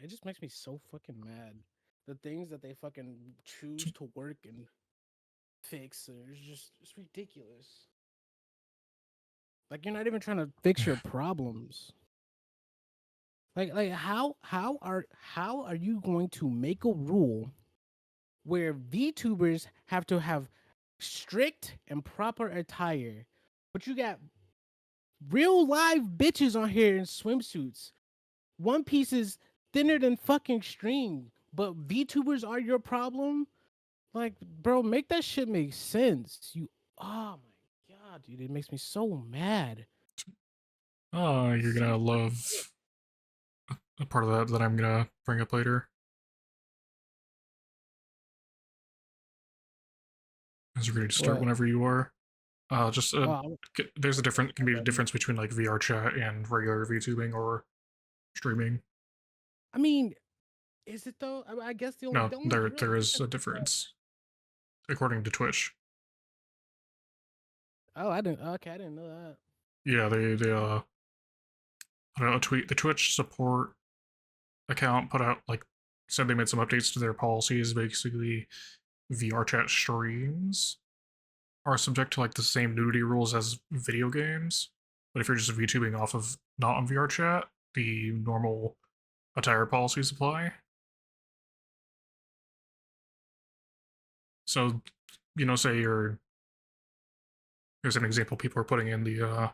it just makes me so fucking mad. The things that they fucking choose to work and fix, it's ridiculous. Like you're not even trying to fix your problems. Like how are you going to make a rule where VTubers have to have strict and proper attire, but you got real live bitches on here in swimsuits. One Piece is thinner than fucking string, but VTubers are your problem? Like, bro, make that shit make sense. Oh my god, dude, it makes me so mad. Oh, you're So gonna love a part of that I'm gonna bring up later. As you're ready to start what? whenever you are. Just Oh, there's a different can I'm be a ready. difference between like VR chat and regular VTubing or streaming. I mean, is it though? I guess No, the only real there is difference a is that. difference according to Twitch. Oh, I didn't. Okay, I didn't know that. Yeah, they I don't know, a tweet the Twitch support account put out like said they made some updates to their policies. Basically, VR chat streams are subject to like the same nudity rules as video games. But if you're just VTubing off of not on VR chat, the normal attire policies apply. So, say here's an example people are putting in the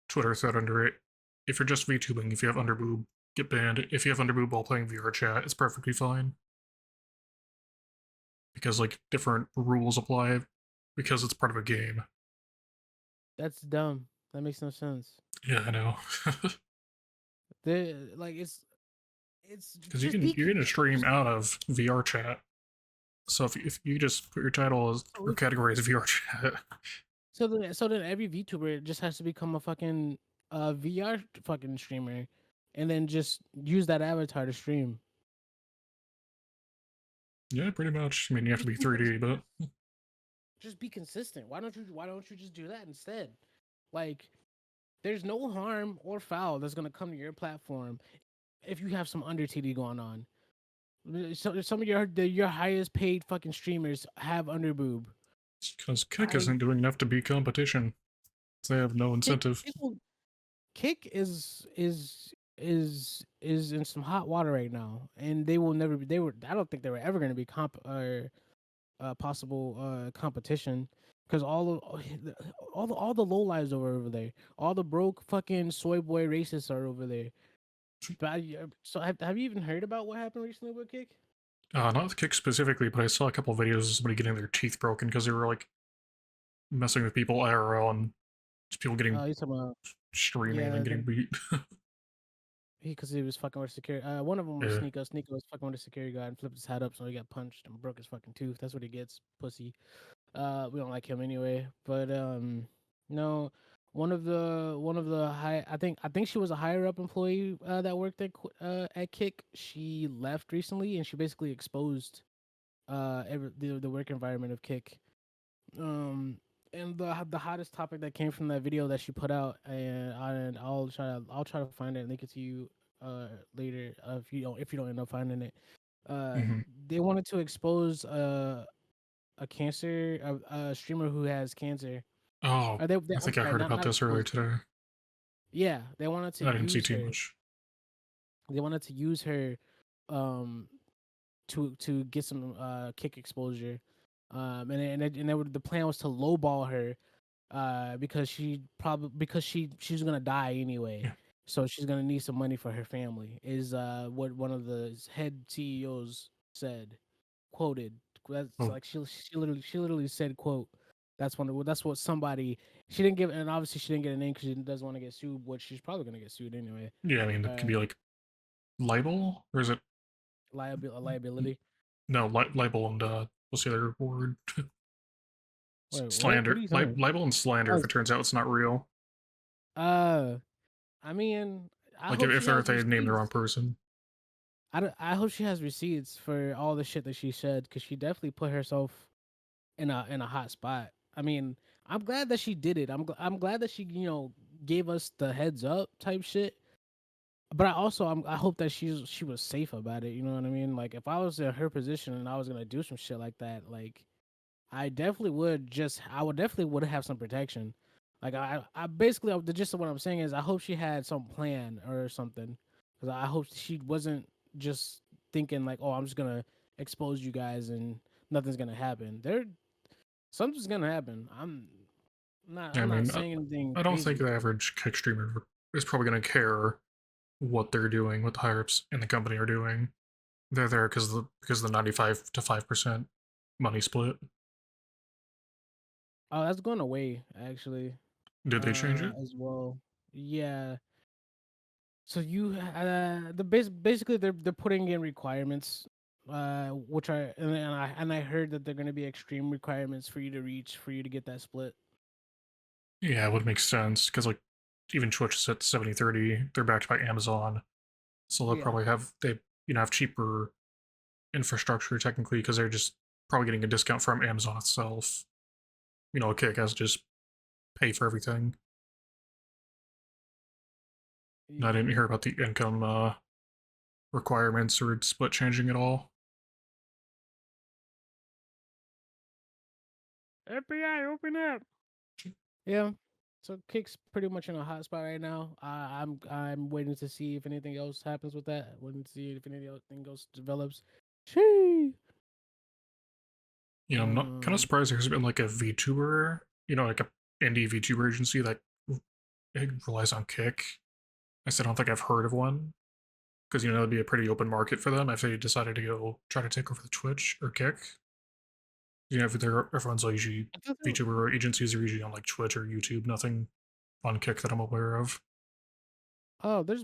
Twitter thread under it. If you're just VTubing, if you have underboob, get banned. If you have underboob while playing VR chat, it's perfectly fine. Because like different rules apply because it's part of a game. That's dumb. That makes no sense. Yeah, I know. Like it's Because just be you're gonna stream just out of VR chat. So if you just put your title as or category as VR chat, so then every VTuber just has to become a fucking VR fucking streamer, and then just use that avatar to stream. yeah, pretty much. I mean, you have to Just be be 3D, but just be consistent. Why don't you just do that instead? Like there's no harm or foul that's gonna come to your platform if you have some under TD going on. So some of your highest paid fucking streamers have under boob. because Kick I isn't doing enough to beat competition. They have no kick incentive. kick, will, kick is in some hot water right now, and they will never be. They were. I don't think they were ever going to be possible competition because all the low lives are over there. All the broke fucking soy boy racists are over there. But so have you even heard about what happened recently with Kick? Not with Kick specifically, but I saw a couple of videos of somebody getting their teeth broken because they were like messing with people IRL and just people getting You talking about streaming and then yeah, getting beat. because he was fucking with security. One of them was Yeah. Sneeko. Sneeko was fucking with a security guard and flipped his head up, so he got punched and broke his fucking tooth. That's what he gets, pussy. We don't like him anyway. But no, one of the high. I think she was a higher up employee that worked at Kick. She left recently, and she basically exposed the work environment of Kick. Um, and the hottest topic that came from that video that she put out, and I'll try to find it and link it to you later if you don't end up finding it. Uh, Mm-hmm. they wanted to expose a streamer who has cancer. Oh, I I'm think I sorry, heard not about not this earlier expose. today. Yeah, they wanted to I didn't see use too her. much. They wanted to use her, um, to get some kick exposure. The plan was to lowball her, because she's gonna die anyway, Yeah. so she's gonna need some money for her family. Is what one of the head CEOs said, quoted. That's Oh, like she literally said, "quote." That's what somebody she didn't give, and obviously she didn't get a name because she doesn't want to get sued. Which she's probably gonna get sued anyway. yeah. I mean, it could Uh, be like libel, or is it liability. no libel and what's the other word? Wait, what are Slander, you saying? libel and slander. Oh, If it turns out it's not real, uh, I mean, I like hope she if has they name the wrong receipts. person. I hope she has receipts for all the shit that she said because she definitely put herself in a hot spot. I mean, I'm glad that she did it. I'm glad that she gave us the heads up type shit. but I hope that she was safe about it. You know what I mean? Like if I was in her position and I was gonna do some shit like that, like I would definitely would have some protection. Like I basically the gist of what I'm saying is I hope she had some plan or something, because I hope she wasn't just thinking like, oh, I'm just gonna expose you guys and nothing's gonna happen. Something's gonna happen. I I'm not mean, saying anything I don't think crazy. the average kick streamer is probably going to care what they're doing, what the higher ups in the company are doing. They're there because the 95 to 5% money split. Oh, that's going away actually. Did they change it? As well. Yeah. So basically they're putting in requirements, which are and I heard that they're going to be extreme requirements for you to reach for you to get that split. Yeah, it would make sense because like even Twitch is at 70/30. They're backed by Amazon, so they'll Yeah. probably have cheaper infrastructure technically because they're just probably getting a discount from Amazon itself. Kick has to just pay for everything. And I didn't Yeah. hear about the income requirements or split changing at all. FBI, open up. Yeah. So Kick's pretty much in a hot spot right now. I'm waiting to see if anything else happens with that. Waiting to see if anything else develops. Shee. I'm not kind of Um. surprised there's been like a VTuber, like a indie VTuber agency that relies on Kick. I still don't think I've heard of one because it'd be a pretty open market for them if they decided to go try to take over the Twitch or Kick. If everyone's like usually I thought there, VTuber agencies are usually on like Twitch or YouTube, nothing on Kick that I'm aware of. oh, there's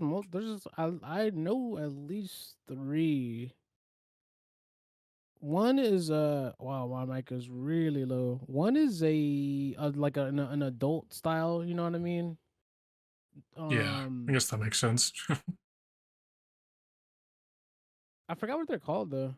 I know at least three. One is wow, my mic is really low. One is like an adult style, you know what I mean? Yeah, I Um, guess that makes sense. I forgot what they're called though.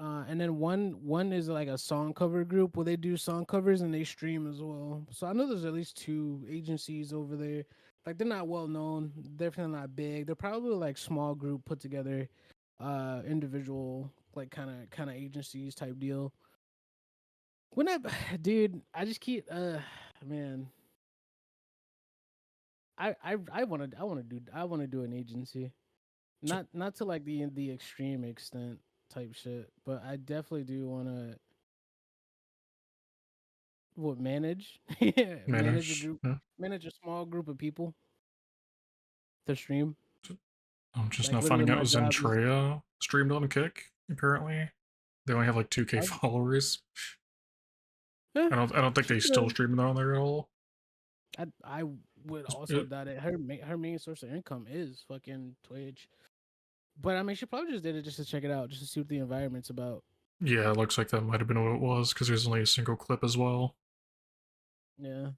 And then one is like a song cover group where they do song covers and they stream as well. So I know there's at least two agencies over there. Like they're not well known, definitely not big. They're probably like small group put together, individual like kind of agencies type deal. When I, dude, I just keep man, I want to do an agency, So, not to like the extreme extent type shit, but I definitely do want to what manage manage a manage. group, Yeah. manage a small group of people to stream. I'm just Like now literally, finding out my job is Zentrea streamed on Kick. Apparently, they only have like 2K I, followers. eh, I don't think she they still could. stream on there at all. I would also It, doubt it. Her main source of income is fucking Twitch. But I mean, she probably just did it just to check it out, just to see what the environment's about. yeah, it looks like that might have been what it was because there's only a single clip as well. Yeah,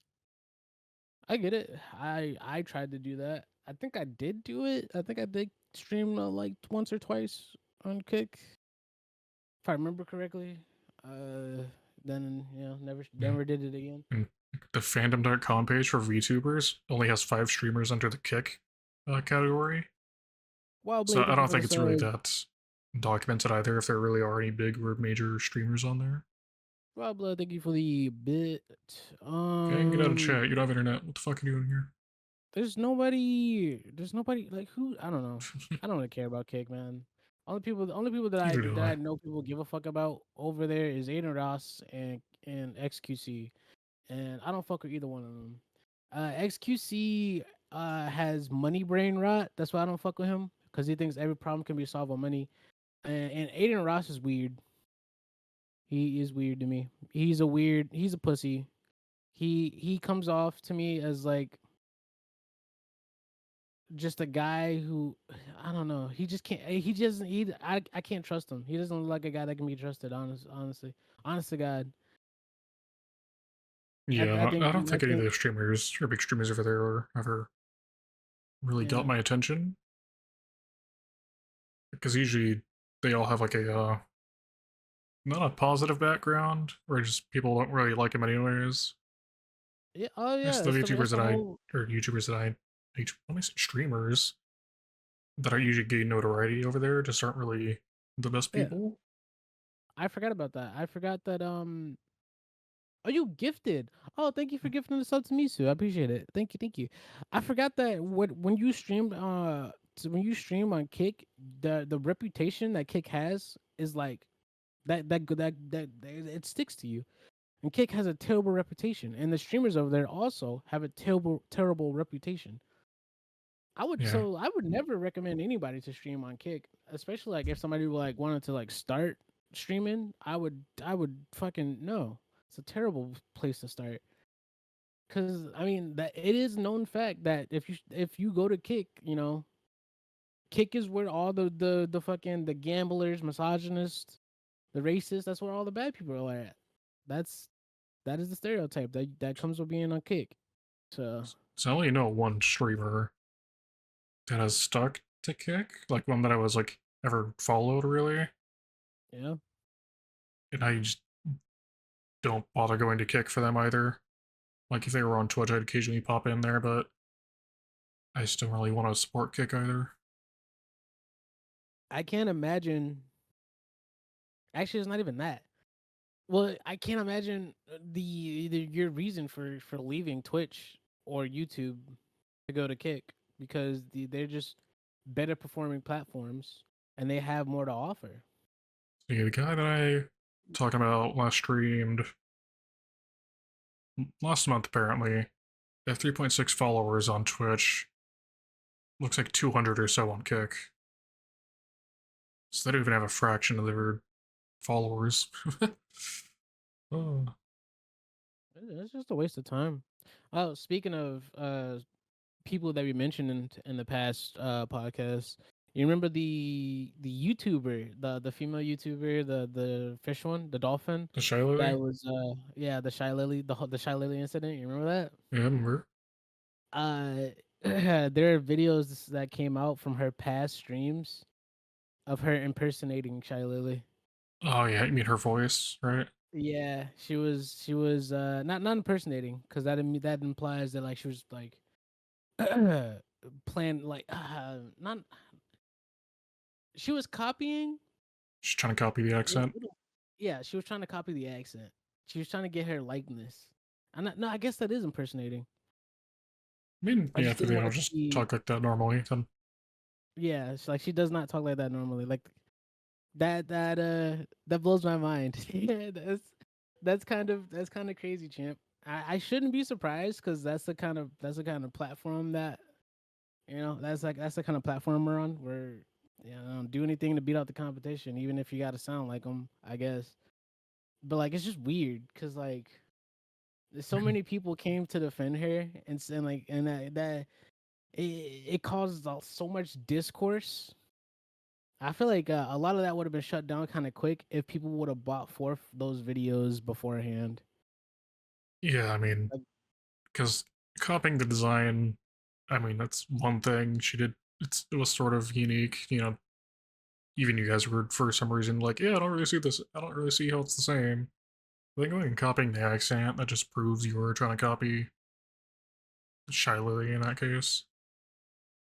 I get it. I tried to do that. I think I did do it. I think I did stream like once or twice on Kick, if I remember correctly. Then Yeah. never did it again. And the fandom.com page for VTubers only has 5 streamers under the Kick category. So Wildblade, I thank you don't for the think it's really sub. that documented either if there really are any big or major streamers on there. Wildblood, thank you for the bit. Okay, get out of chat. You don't have internet. What the fuck are you doing here? There's nobody. There's nobody like who. I don't know. I don't really care about Cake, man. The only people that Neither do I I. know people give a fuck about over there is Aiden Ross and XQC, and I don't fuck with either one of them. XQC has money brain rot. That's why I don't fuck with him because he thinks every problem can be solved with money. And Aiden Ross is weird. He is weird to me. He's a weird. He's a pussy. He comes off to me as like just a guy who I don't know. He just can't. He just he. I can't trust him. He doesn't look like a guy that can be trusted. Honest to God. I Yeah, think I don't I think any of think the streamers or big streamers over there are ever really got yeah my attention because usually they all have like a not a positive background or just people don't really like him anyways. yeah oh It's yeah the that's VTubers the that I whole or YouTubers that I let me say streamers that I usually gain notoriety over there just aren't really the best Yeah, people. I forgot about that. I forgot that. Oh, you gifted. Oh, thank you for gifting the sub to me, Sue. I appreciate it. Thank you, thank you. I forgot that when you stream when you stream on Kick, the reputation that Kick has is like that it sticks to you. And Kick has a terrible reputation, and the streamers over there also have a terrible reputation. Yeah. I would never recommend anybody to stream on Kick, especially like if somebody like wanted to like start streaming. I would fucking no. It's a terrible place to start. Cause I mean that it is known fact that if you go to Kick, you know, Kick is where all the fucking the gamblers, misogynists, the racists. That's where all the bad people are at. That's that is the stereotype that comes with being on Kick. So So I only know one streamer that has stuck to Kick, like one that I was like ever followed really, yeah, and I just don't bother going to Kick for them either. Like if they were on Twitch, I'd occasionally pop in there, but I just don't really want to support Kick either. I can't imagine. Actually, it's not even that. Well, I can't imagine your reason for leaving Twitch or YouTube to go to Kick because they're just better performing platforms and they have more to offer. See, the guy that I talking about last streamed last month apparently, they have 3.6 followers on Twitch. Looks like 200 or so on Kick. So they don't even have a fraction of their followers. Oh, It's just a waste of time. Oh, speaking of people that we mentioned in the past podcast, you remember the YouTuber, the female YouTuber, the fish one, the dolphin, the Shy Lily? that was yeah, the Shy Lily, the Shy Lily incident. You remember that? Yeah, I remember. There are videos that came out from her past streams of her impersonating Shy Lily. Oh yeah, you mean her voice, right? Yeah, she was not impersonating because that implies that like she was like plan like not she was copying. She's trying to copy the accent. Yeah, she was trying to copy the accent. She was trying to get her likeness. No, I guess that is impersonating. I mean, I yeah, just if didn't they want don't it to just be. talk like that normally, then Yeah, like she does not talk like that normally. Like that blows my mind. Yeah, that's kind of crazy, champ. I shouldn't be surprised because that's the kind of platform that that's the kind of platform we're on. Where do anything to beat out the competition, even if you got to sound like them, I guess. But like it's just weird because like I so mean, many people came to defend her and like and that it caused so much discourse. I feel like a lot of that would have been shut down kind of quick if people would have bought forth those videos beforehand. yeah, I mean, Like, because copying the design, I mean, that's one thing she did. It was sort of unique, even you guys were for some reason like, yeah, I don't really see this. I don't really see how it's the same. I think going copying the accent that just proves you were trying to copy Shy Lily in that case.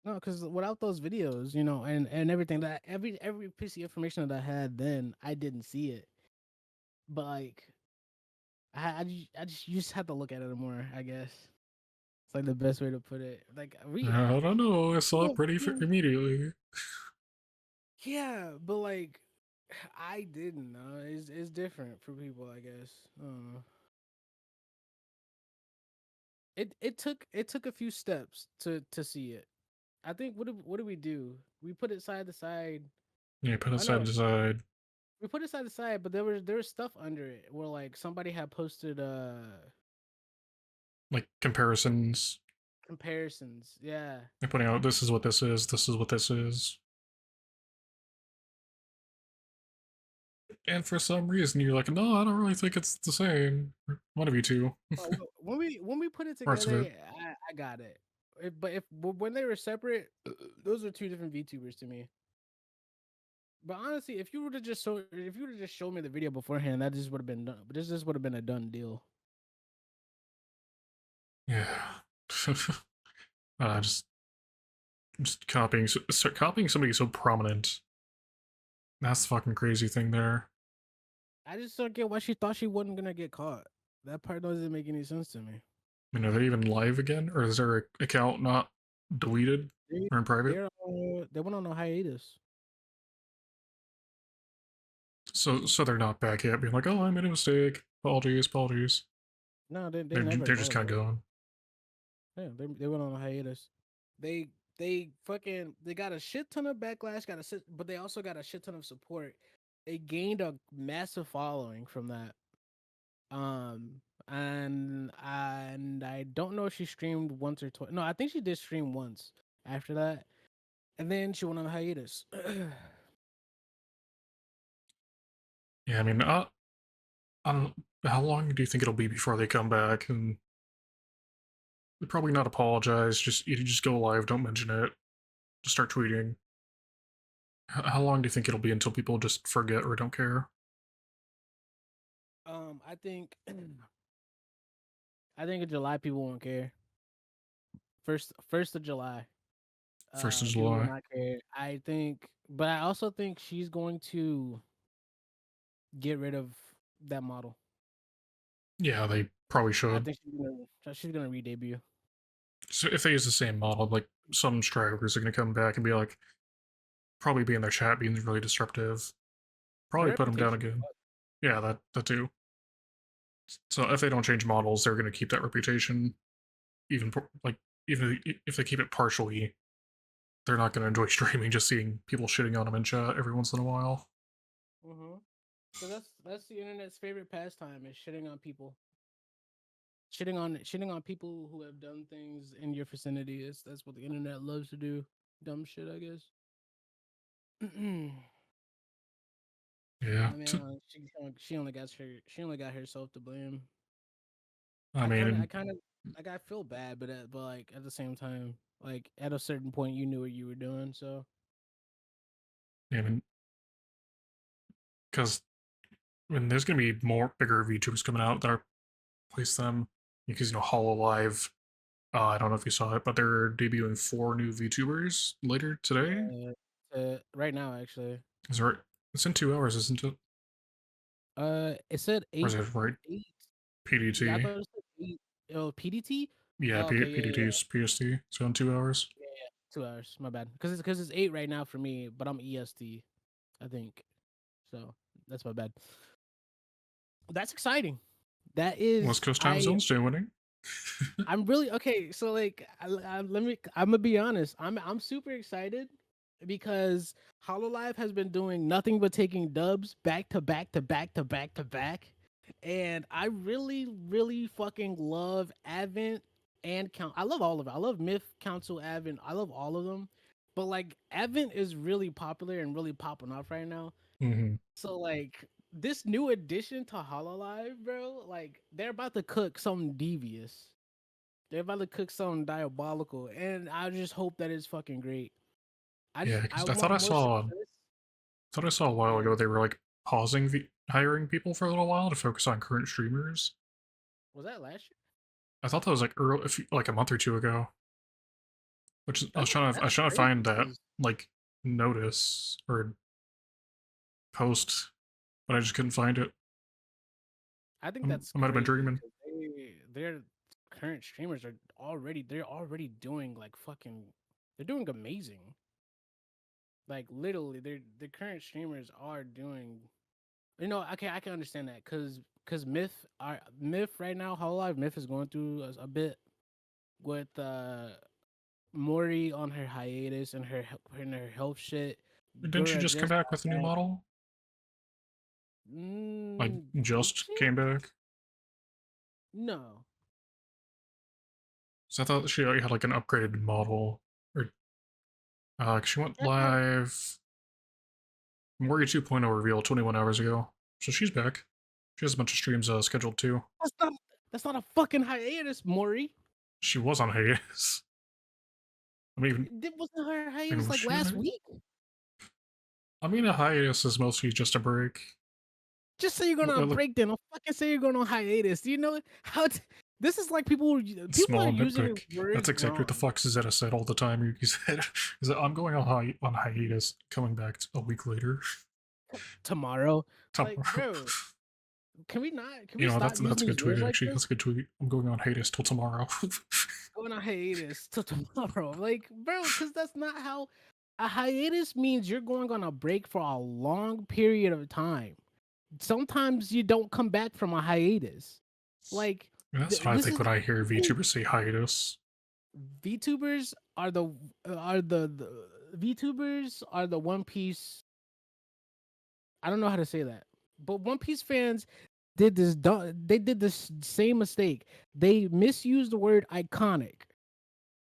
no, because without those videos, and everything that every piece of information that I had then, I didn't see it. But like, I just you just have to look at it more. I guess it's like the best way to put it. Like I don't know. I saw it well, pretty immediately. yeah, but like I didn't know. It's different for people, I guess. It took a few steps to see it. I think what did we do? We put it side to side. Yeah, put it I side know to side, we put it side to side, but there was stuff under it where like somebody had posted like comparisons. comparisons. Yeah. They're putting out this is what this is. This is what this is. And for some reason, you're like, no, I don't really think it's the same. One of you two, When we put it parts of together, it. I got it. If when they were separate, those are two different VTubers to me. But honestly, if you would have just showed me the video beforehand, that just would have been done. But this just would have been a done deal. Yeah. Just Just start copying somebody so prominent. That's the fucking crazy thing there. I just don't get why she thought she wasn't gonna get caught. That part doesn't make any sense to me. I mean, are they even live again, or is their account not deleted They or in private? they went on a hiatus. So they're not back yet, being like, "Oh, I made a mistake. Apologies, apologies." No, they They're never they're just kind of apologized. going. Yeah, they went on a hiatus. They got a shit ton of backlash, but they also got a shit ton of support. They gained a massive following from that. Um, and I don't know if she streamed once or twice. No, I think she did stream once after that, and then she went on a hiatus. Yeah, I mean, I don't. How long do you think it'll be before they come back? And they're probably not apologize. Just you just go live, don't mention it. Just start tweeting. How long do you think it'll be until people just forget or don't care? I think I think in July people won't care. First of July, First of people will July. not care. I think, but I also think she's going to get rid of that model. Yeah, they probably I should. think she's gonna re-debut. So if they use the same model, like some stragglers are gonna come back and be like, probably be in their chat being really disruptive. Her Probably put them down reputation. again. Yeah, that too. So if they don't change models, they're gonna keep that reputation. Even like even if they keep it partially, they're not gonna enjoy streaming just seeing people shitting on them in chat every once in a while. Mm-hmm. Because that's the internet's favorite pastime is shitting on people. Shitting on people who have done things in your vicinity. That's what the internet loves to do. Dumb shit, I guess. Yeah. I mean, she only got herself to blame. I I kind of I mean, kind of like I feel bad, but like at the same time, like at a certain point, you knew what you were doing. So I mean, because there's gonna be more bigger VTubers coming out that are place them because Hololive. I don't know if you saw it, but they're debuting 4 new VTubers later today. right now, actually, Is there? It's in 2 hours, isn't it? it said Or is it right? eight. Yeah, I PDT. thought it said eight. Oh, PDT. Yeah, Oh, okay, yeah, yeah, PDT is PST. So in 2 hours. yeah, yeah. 2 hours. My bad. Because it's eight right now for me, but I'm EST. I think so. That's my bad. That's exciting. That West is Coast time I zone's doing winning. I'm really okay. So like, let me. I'm gonna be honest. I'm super excited because Hololive has been doing nothing but taking dubs back to back to back to back to back, and I really, really fucking love Advent and Count. I love all of it. I love Myth, Council, Advent. I love all of them, but like Advent is really popular and really popping off right now. Mm-hmm. So like this new addition to Hololive, bro, like they're about to cook something devious. They're about to cook something diabolical, and I just hope that it's fucking great. Yeah, I because want more success. thought I saw a while Yeah, ago they were like pausing hiring people for a little while to focus on current streamers. was that last year? I thought that was like like a month or two ago. Which I was That's trying to crazy find that because like notice or post, but I just couldn't find it. I think that's I might have been crazy dreaming. because their current streamers are they're already doing like fucking they're doing amazing. Like literally, the current streamers are doing. Okay, I can understand that because Myth right now, Hololive Myth is going through a bit with Mori on her hiatus and her health shit. Didn't she Gura just come just back got with a new back. model? Like Did just she? came back? No. So I thought she already had like an upgraded model. Or 'cause she went I thought live Mori 2.0 reveal 21 hours ago. So she's back. She has a bunch of streams scheduled too. that's not that's not a fucking hiatus, Mori. She was on hiatus. I mean, It wasn't her and hiatus was like she on last hiatus? week. I mean, a hiatus is mostly just a break. Just say you're going on a break then. Don't fucking say you're going on hiatus. Do you know how? This is like people are Small using nitpick. words That's exactly what the wrong. Fox Zeta said all the time. He said, "Is that I'm going on on hiatus, coming back a week later Tomorrow, like, tomorrow." bro, can we not? Can You we know, stop that's using a good these tweet words like actually. this? That's a good tweet. I'm going on hiatus till tomorrow. Going on hiatus till tomorrow, like, bro, because that's not how a hiatus means. You're going on a break for a long period of time. Sometimes you don't come back from a hiatus. Like, That's what I this think is when I hear people. VTubers say hiatus. VTubers are the VTubers are the One Piece. I don't know how to say that, but One Piece fans did this. They did this same mistake. They misused the word iconic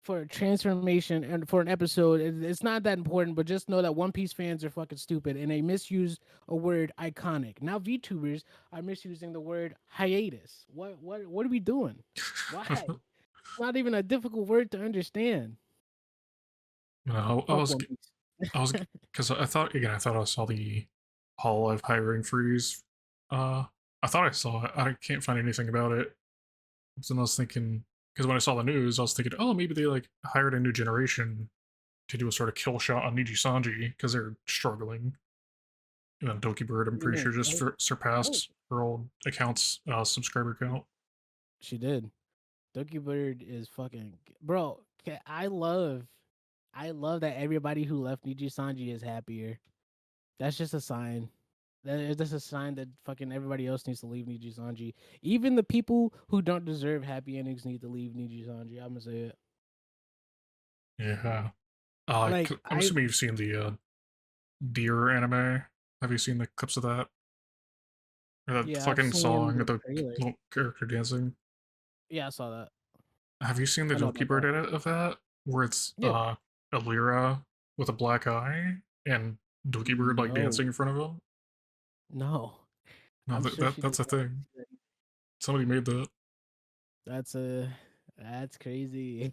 for a transformation and for an episode. It's not that important, but just know that One Piece fans are fucking stupid and they misused a word iconic. Now VTubers are misusing the word hiatus. What are we doing? Why? It's not even a difficult word to understand. No, Fuck One Piece. I was, because I thought again, I thought I saw the Hololive hiring freeze. Uh, I thought I saw it. I can't find anything about it. So I was thinking, because when I saw the news, I was thinking, oh, maybe they like hired a new generation to do a sort of kill shot on Niji Sanji because they're struggling. And then Doki Bird, I'm What do you pretty mean? sure, just No, surpassed her old account's subscriber count. she did. Dookie Bird is fucking bro. I love that everybody who left Niji Sanji is happier. That's just a sign. That is just a sign that fucking everybody else needs to leave Niji Sanji. Even the people who don't deserve happy endings need to leave Niji Sanji. I'm gonna say it. Yeah. Like I'm I assuming you've seen the Deer anime. Have you seen the clips of that? Or that yeah, I've fucking seen song the of the trailer. little character dancing? Yeah, I saw that. Have you seen the I know Doki about Bird that. edit of that? Where it's Yeah. Alira with a black eye and Doki Bird like No. dancing in front of him? No. No, I'm sure she that's doesn't a want thing. to. Somebody made that. That's a that's crazy.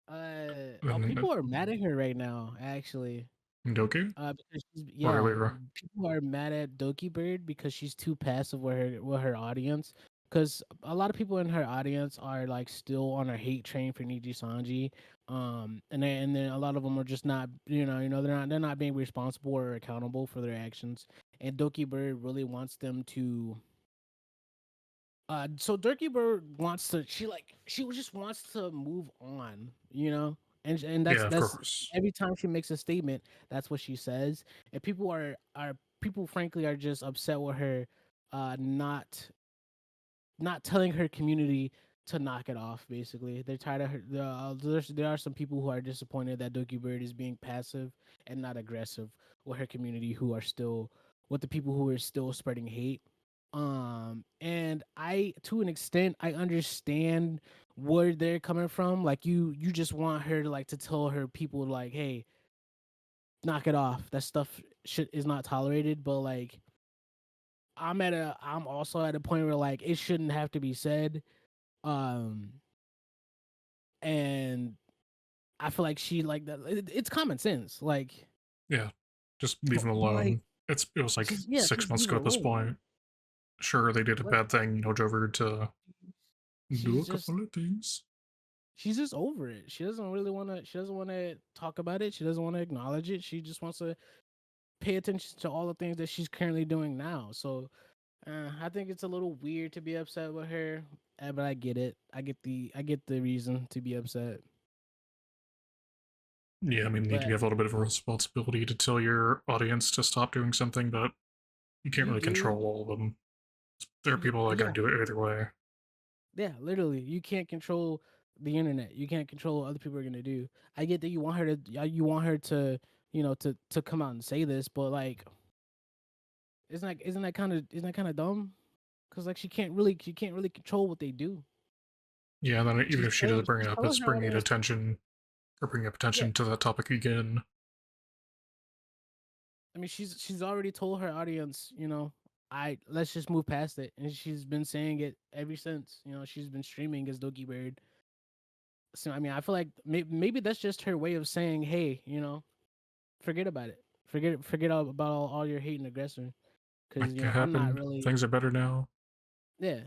Oh, And people are mad at her right now, actually. Doki? Because Or yeah, Alira? people are mad at Doki Bird because she's too passive with her audience. Because a lot of people in her audience are like still on a hate train for Niji Sanji, and then a lot of them are just not, they're not being responsible or accountable for their actions. And Doki Bird really wants them to so Durkee Bird wants to. She just wants to move on, and Yeah, of that's course. every time she makes a statement, that's what she says, and people frankly are just upset with her, not telling her community to knock it off. Basically, they're tired of her. There are some people who are disappointed that Dookie Bird is being passive and not aggressive with her community, who are still with the people who are still spreading hate. And I, to an extent, I understand where they're coming from. Like you just want her to like to tell her people like, hey, knock it off. That stuff shit is not tolerated. But like, I'm also at a point where like it shouldn't have to be said. Um, and I feel like she like that. It's common sense. Like, Yeah. Just leave him but like, alone. It was like six just months leave ago her at this alone. point. Sure, they did a Like, bad thing, drove her to do she's a just couple of things. she's just over it. She doesn't really want to. She doesn't want to talk about it. She doesn't want to acknowledge it. She just wants to pay attention to all the things that she's currently doing now. So I think it's a little weird to be upset with her, but I get it. I get the reason to be upset. Yeah, I mean, you But have a little bit of a responsibility to tell your audience to stop doing something, but you can't you really do, control all of them. There are people that are yeah, going to do it either way. yeah. Literally, you can't control the internet. You can't control what other people are gonna do. I get that you want her to, to come out and say this, but like, isn't that kind of dumb? Because like she can't really control what they do. Yeah, and then even if she does bring it She's up, telling it's her bringing audience, attention or bringing up yeah. attention to that topic again. I mean, she's already told her audience, I let's just move past it, and she's been saying it ever since. She's been streaming as Doki Bird. So I mean, I feel like maybe that's just her way of saying, hey, forget about it, forget about all your hate and aggression, because Like, it I'm not happened. really, Things are better now. yeah.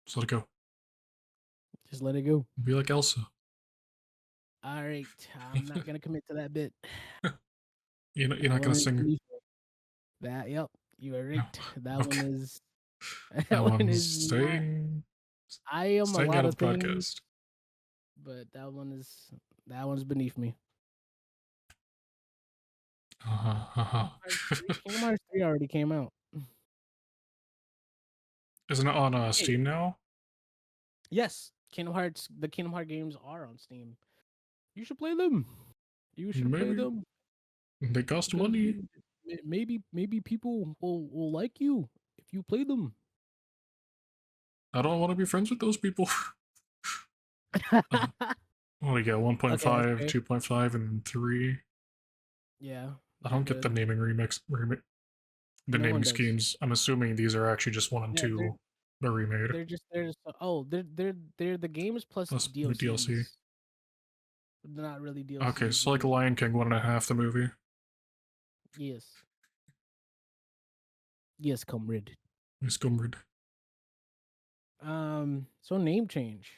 Just let it go. Just let it go. Be like Elsa. All right, I'm not gonna commit to that bit. You're That not one gonna is sing. beneath me. That yep, you are No. right. That one Okay. is That that one one's is not. I am a staying lot out of of the things, podcast. but that one's beneath me. Kingdom Hearts 3 already came out. Isn't it on Hey, Steam now? yes, the Kingdom Heart games are on Steam. You should play them. You should play Maybe them they cost because money. maybe people will like you if you play them. I don't want to be friends with those people. What do you get? Okay, that's 1.5, fair. 2.5, and 3. Yeah, I they're don't get the good. naming the No one naming does. schemes. I'm assuming these are actually just 1 and Yeah, 2, but remade. they're just oh they're the games plus Plus DLC. DLCs. They're not really Okay, DLCs. so like Lion King 1.5, the movie. Yes, yes, comrade. Scumbered. So name change.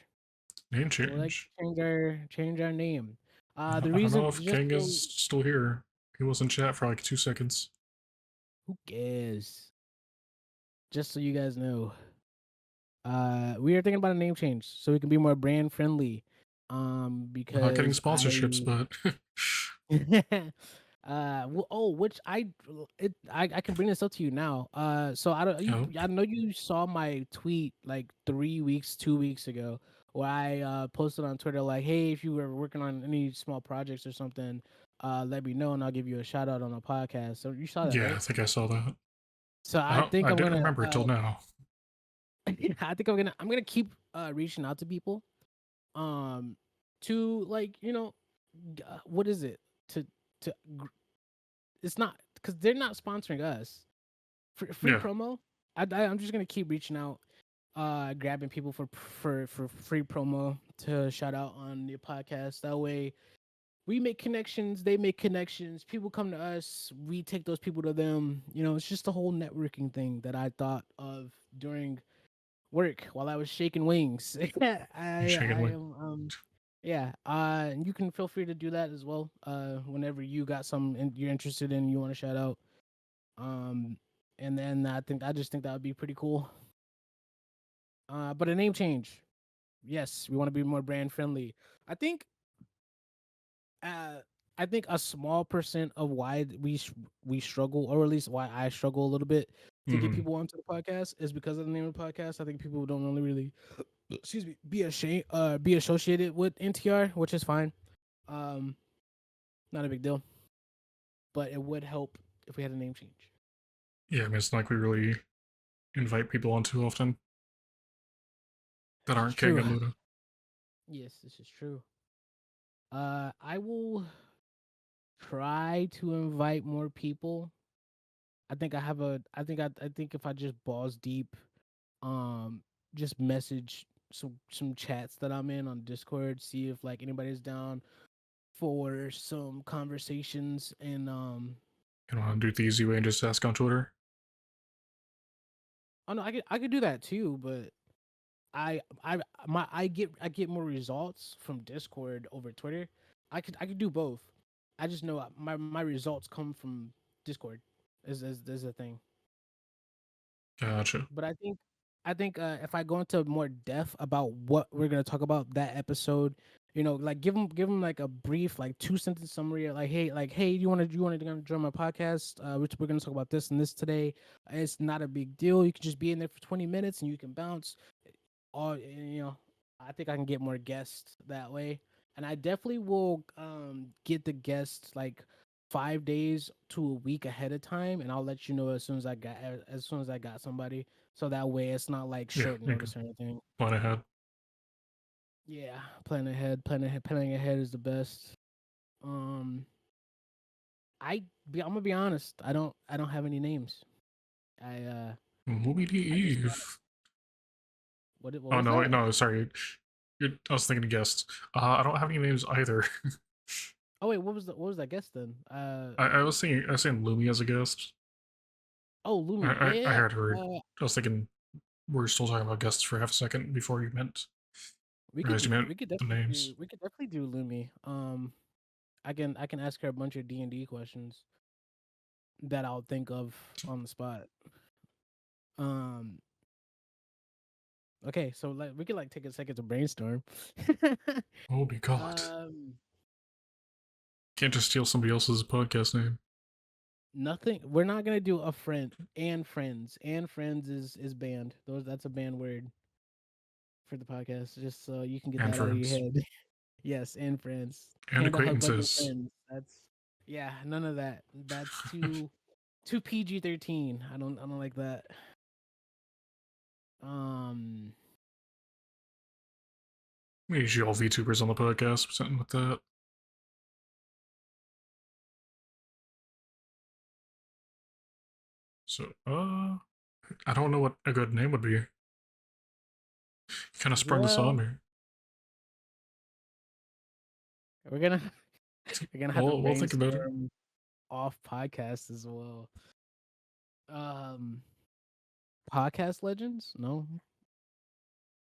Name I would like change. to change our name. The I don't know reason if just King so is still here. He was in chat for like 2 seconds. who cares? Just so you guys know, we are thinking about a name change so we can be more brand friendly. We're not getting Because sponsorships, but which I can bring this up to you now. So oh, I know you saw my tweet like 3 weeks, 2 weeks ago, where I posted on Twitter like, hey, if you were working on any small projects or something, let me know and I'll give you a shout out on a podcast. So you saw that, yeah, I right? think I saw that. So I think I I'm didn't gonna remember it till now. I think I'm gonna keep reaching out to people um to like what is it to to it's not because they're not sponsoring us. Free Yeah, promo. I'm just gonna keep reaching out, grabbing people for free promo to shout out on the podcast. That way, we make connections, they make connections. People come to us, we take those people to them. It's just a whole networking thing that I thought of during work while I was shaking wings. I'm shaking I my. am yeah. You can feel free to do that as well. Whenever you got some you're interested in, you want to shout out. Um, and then I just think that would be pretty cool. But a name change, yes, we want to be more brand friendly. I think, uh, I think a small percent of why we struggle, or at least why I struggle a little bit to get Mm, people onto the podcast, is because of the name of the podcast. I think people don't really, excuse me, be associated with NTR, which is fine. Um, Not a big deal, but it would help if we had a name change. yeah, I mean, it's not like we really invite people on too often that This is aren't King true. and Luna. Yes, this is true. I will try to invite more people. I think I have a. I think if I just balls deep, um, just message some chats that I'm in on Discord, see if like anybody's down for some conversations and You know, do it the easy way and just ask on Twitter. oh no, I could do that too, but I get more results from Discord over Twitter. I could do both. I just know my results come from Discord. Is a thing. Gotcha. But I think if I go into more depth about what we're gonna talk about that episode, like give them like a brief like 2 sentence summary, like hey, you want to join my podcast? We're gonna talk about this and this today. It's not a big deal. You can just be in there for 20 minutes and you can bounce. All I think I can get more guests that way, and I definitely will get the guests like 5 days to a week ahead of time, and I'll let you know as soon as I got somebody, so that way it's not like Yeah, short you can notice or anything. plan ahead. Yeah, planning ahead is the best. Um, I'm gonna be honest. I don't have any names. I Movie I just Eve. what Oh was no, wait, that? no, sorry. I was thinking guests. I don't have any names either. Oh wait, what was that guest then? I was saying Lumi as a guest. Oh, Lumi. I Yeah. heard her. I was thinking we're still talking about guests for half a second before you meant. We could Realized you do meant we could the definitely names. do we could definitely do Lumi. I can ask her a bunch of D&D questions that I'll think of on the spot. Um okay, so like we could like take a second to brainstorm. Holy God. um Can't just steal somebody else's podcast name. Nothing. We're not gonna do a friend and friends. And friends is banned. That's a banned word for the podcast. Just so you can get And that out of your friends. head. Yes, and friends. And Hand a hug like your acquaintances. friends. That's yeah. None of that. That's too PG-13. I don't like that. Um. We usually all VTubers on the podcast, something like that. So, I don't know what a good name would be. You kind of sprung this on Well, me. we're gonna we're gonna have to We'll think about it. brainstorm off podcast as well. Um. Podcast legends? No.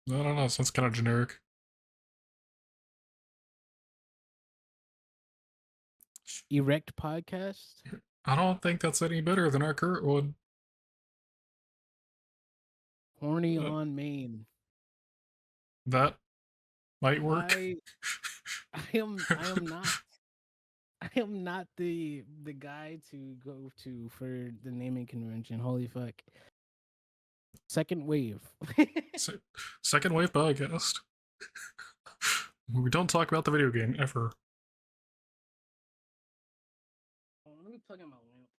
No. Sounds kind of generic. Erect podcast. I don't think that's any better than our current one. Horny Uh, on Main. that might work. I I am not I am not the guy to go to for the naming convention. Holy fuck. Second wave. Second wave podcast. We don't talk about the video game ever. Oh, let me plug in my lamp.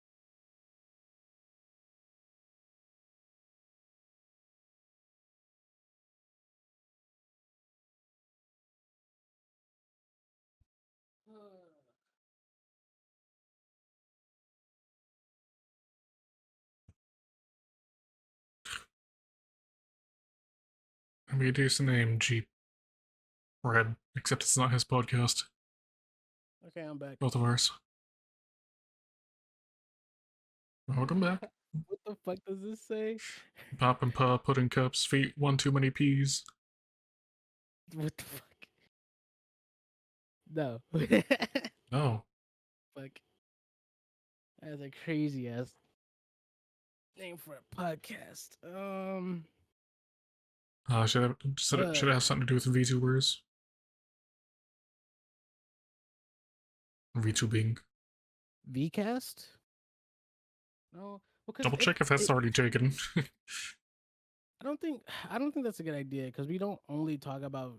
I mean, decent name, Jeep Red, except it's not his podcast. Okay, I'm back. Both of ours. Welcome back. What the fuck does this say? Pop and Pa, pudding cups, feet, one too many peas. What the fuck? No. No. Fuck. That's a crazy ass name for a podcast. Should it have something to do with VTubers? VTubing. Vcast? No, because Double check if that's already taken. I don't think that's a good idea because we don't only talk about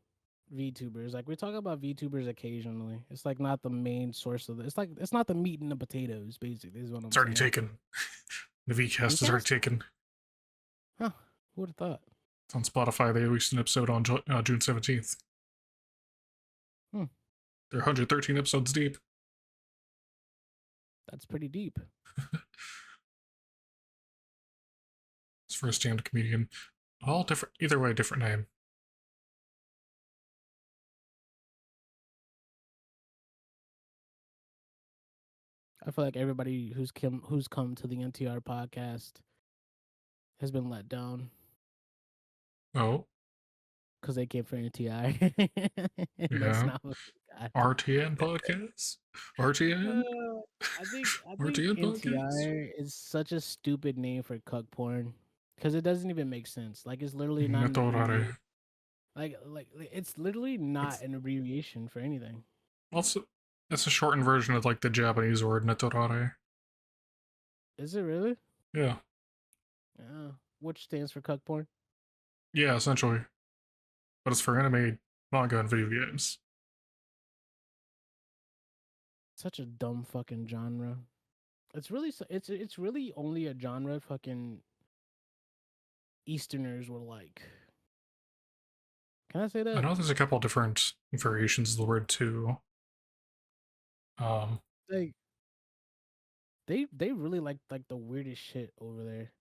VTubers. Like we talk about VTubers occasionally. It's like not the main source of it's like it's not the meat and the potatoes. Basically, is what I'm It's already saying. taken. The Vcast is already Vcast? taken. Huh? Who would have thought? It's on Spotify. They released an episode on June 17th. Hmm. They're 113 episodes deep. That's pretty deep. It's for a stand-up comedian. All different. Either way, different name. I feel like everybody who's come to the NTR podcast has been let down Oh, because they came for NTI. And that's yeah. not what they got. RTN podcast? RTN? I think RTN podcast? NTR is such a stupid name for cuck porn because it doesn't even make sense. Like it's literally not an abbreviation. Netorare. Like it's literally not It's an abbreviation for anything. also it's a shortened version of like the Japanese word netorare. Is it really? Yeah. Yeah. Which stands for cuck porn? Yeah, essentially. But it's for anime, manga, and video games. Such a dumb fucking genre. It's really only a genre fucking Easterners will like. Can I say I that? know there's a couple different variations of the word too. Um, Like they really like the weirdest shit over there.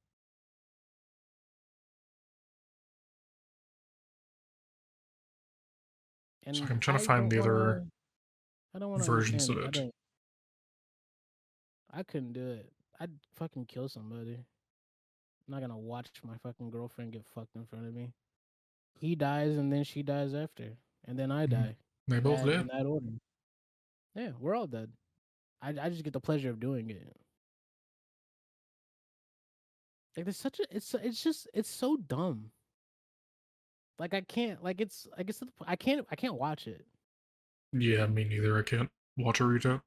so And I'm trying to find the other I don't wanna versions understand of it. it. I couldn't do it. I'd fucking kill somebody. I'm not gonna watch my fucking girlfriend get fucked in front of me. He dies and then she dies after, and then I die. They both That did. in that order. Yeah, we're all dead. I just get the pleasure of doing it. Like there's such a it's just it's so dumb. Like I can't like it's like it's I can't watch it Yeah, me neither. I can't watch a retake.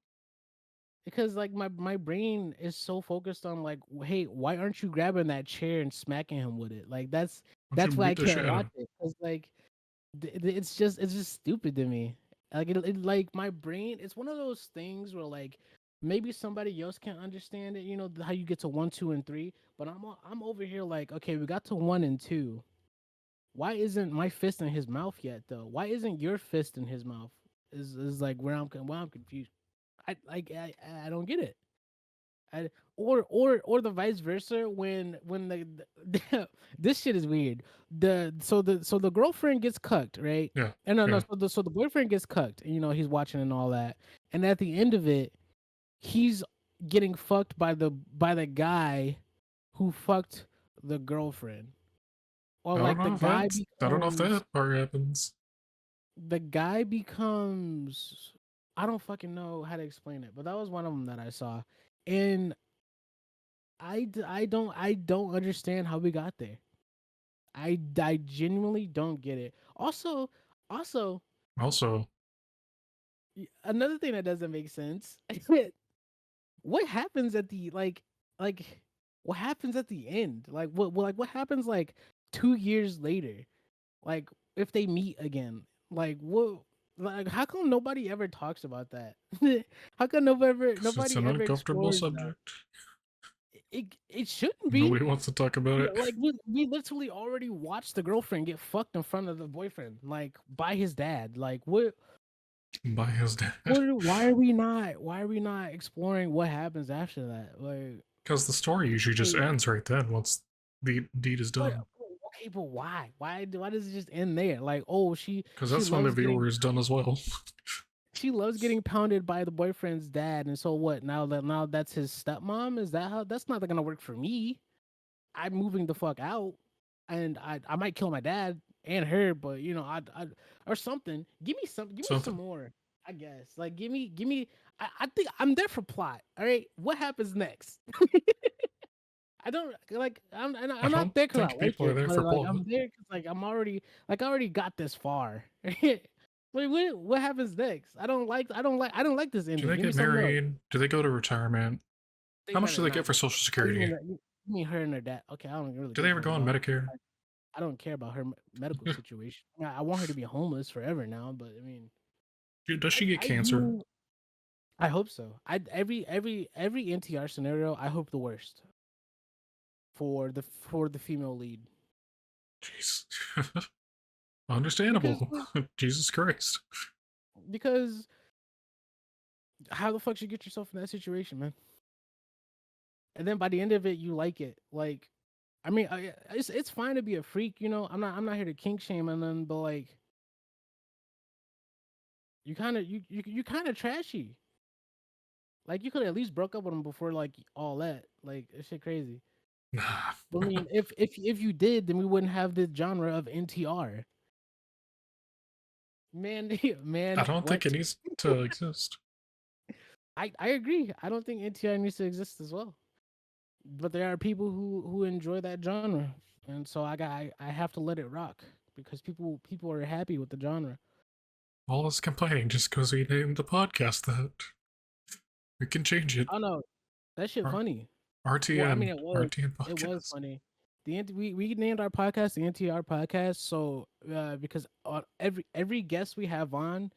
because like my brain is so focused on like hey, why aren't you grabbing that chair and smacking him with it? Like Why don't that's you why I beat the can't shit out of watch him? it cuz like it's just stupid to me. Like it like my brain it's one of those things where like maybe somebody else can understand it, you know, how you get to 1, 2 and 3, but I'm over here like okay, we got to 1 and 2. Why isn't my fist in his mouth yet though? Why isn't your fist in his mouth? Is like where I'm confused. I don't get it. I, or the vice versa when the this shit is weird. The girlfriend gets cucked, right? Yeah, And no, yeah. so the boyfriend gets cucked. You know, he's watching and all that. And at the end of it, he's getting fucked by the guy who fucked the girlfriend. Or I don't like know if that's. I don't know if that part happens. the guy becomes I don't fucking know how to explain it, but that was one of them that I saw. And I don't understand how we got there. I genuinely don't get it. Also Also, another thing that doesn't make sense. What happens at the like what happens at the end? What happens like 2 years later? Like if they meet again. Like what like how come nobody ever talks about that? How come because it's nobody an ever uncomfortable explores that? subject. It shouldn't be. Nobody wants to talk about it. Like we literally already watched the girlfriend get fucked in front of the boyfriend, like by his dad. Like By his dad. why are we not exploring what happens after that? Like Because the story usually just wait, ends right then once the deed is what done. okay, but why? Why does it just end there? Like, oh, Because she that's when the loves viewer getting is done as well. she loves getting pounded by the boyfriend's dad, and so what? Now that's his stepmom. Is that how? That's not gonna work for me. I'm moving the fuck out, and I might kill my dad and her, but you know I or something. Give me some Something. more. I guess like give me. I think I'm there for plot. All right, what happens next? I don't like. I I'm not don't there because I think like people are it, there but for like plot. I'm there because like I already got this far. Wait, what happens next? I don't like this Do ending. they Give me get something else. married? Do they go to retirement? They How much do better they not get for go. Social Oh, Security? you mean her and her dad? Okay, I don't really Do they give ever a fuck go on about. Medicare? I don't care about her medical situation. I want her to be homeless forever now, but I mean, Does she get I cancer? do. I hope so. I every NTR scenario, I hope the worst for the female lead Jeez. because Understandable. Jesus Christ. because how the fuck you get yourself in that situation, man? And then by the end of it, you like it. Like, I mean, it's fine to be a freak, you know. I'm not here to kink shame and then, but like, you kind of trashy. Like, you could at least broke up with him before like all that. Like, it's shit crazy. Nah. But I mean, if you did, then we wouldn't have the genre of NTR. Man, I man, don't think it what? needs to exist. I agree. I don't think NTR needs to exist as well. But there are people who enjoy that genre, and so I have to let it rock because people are happy with the genre. All is complaining just because we named the podcast that. We can change it. Oh no, that shit R- funny. Well, I mean, RTN. RTN it was podcast. funny. We named our podcast the NTR podcast, so because every guest we have on,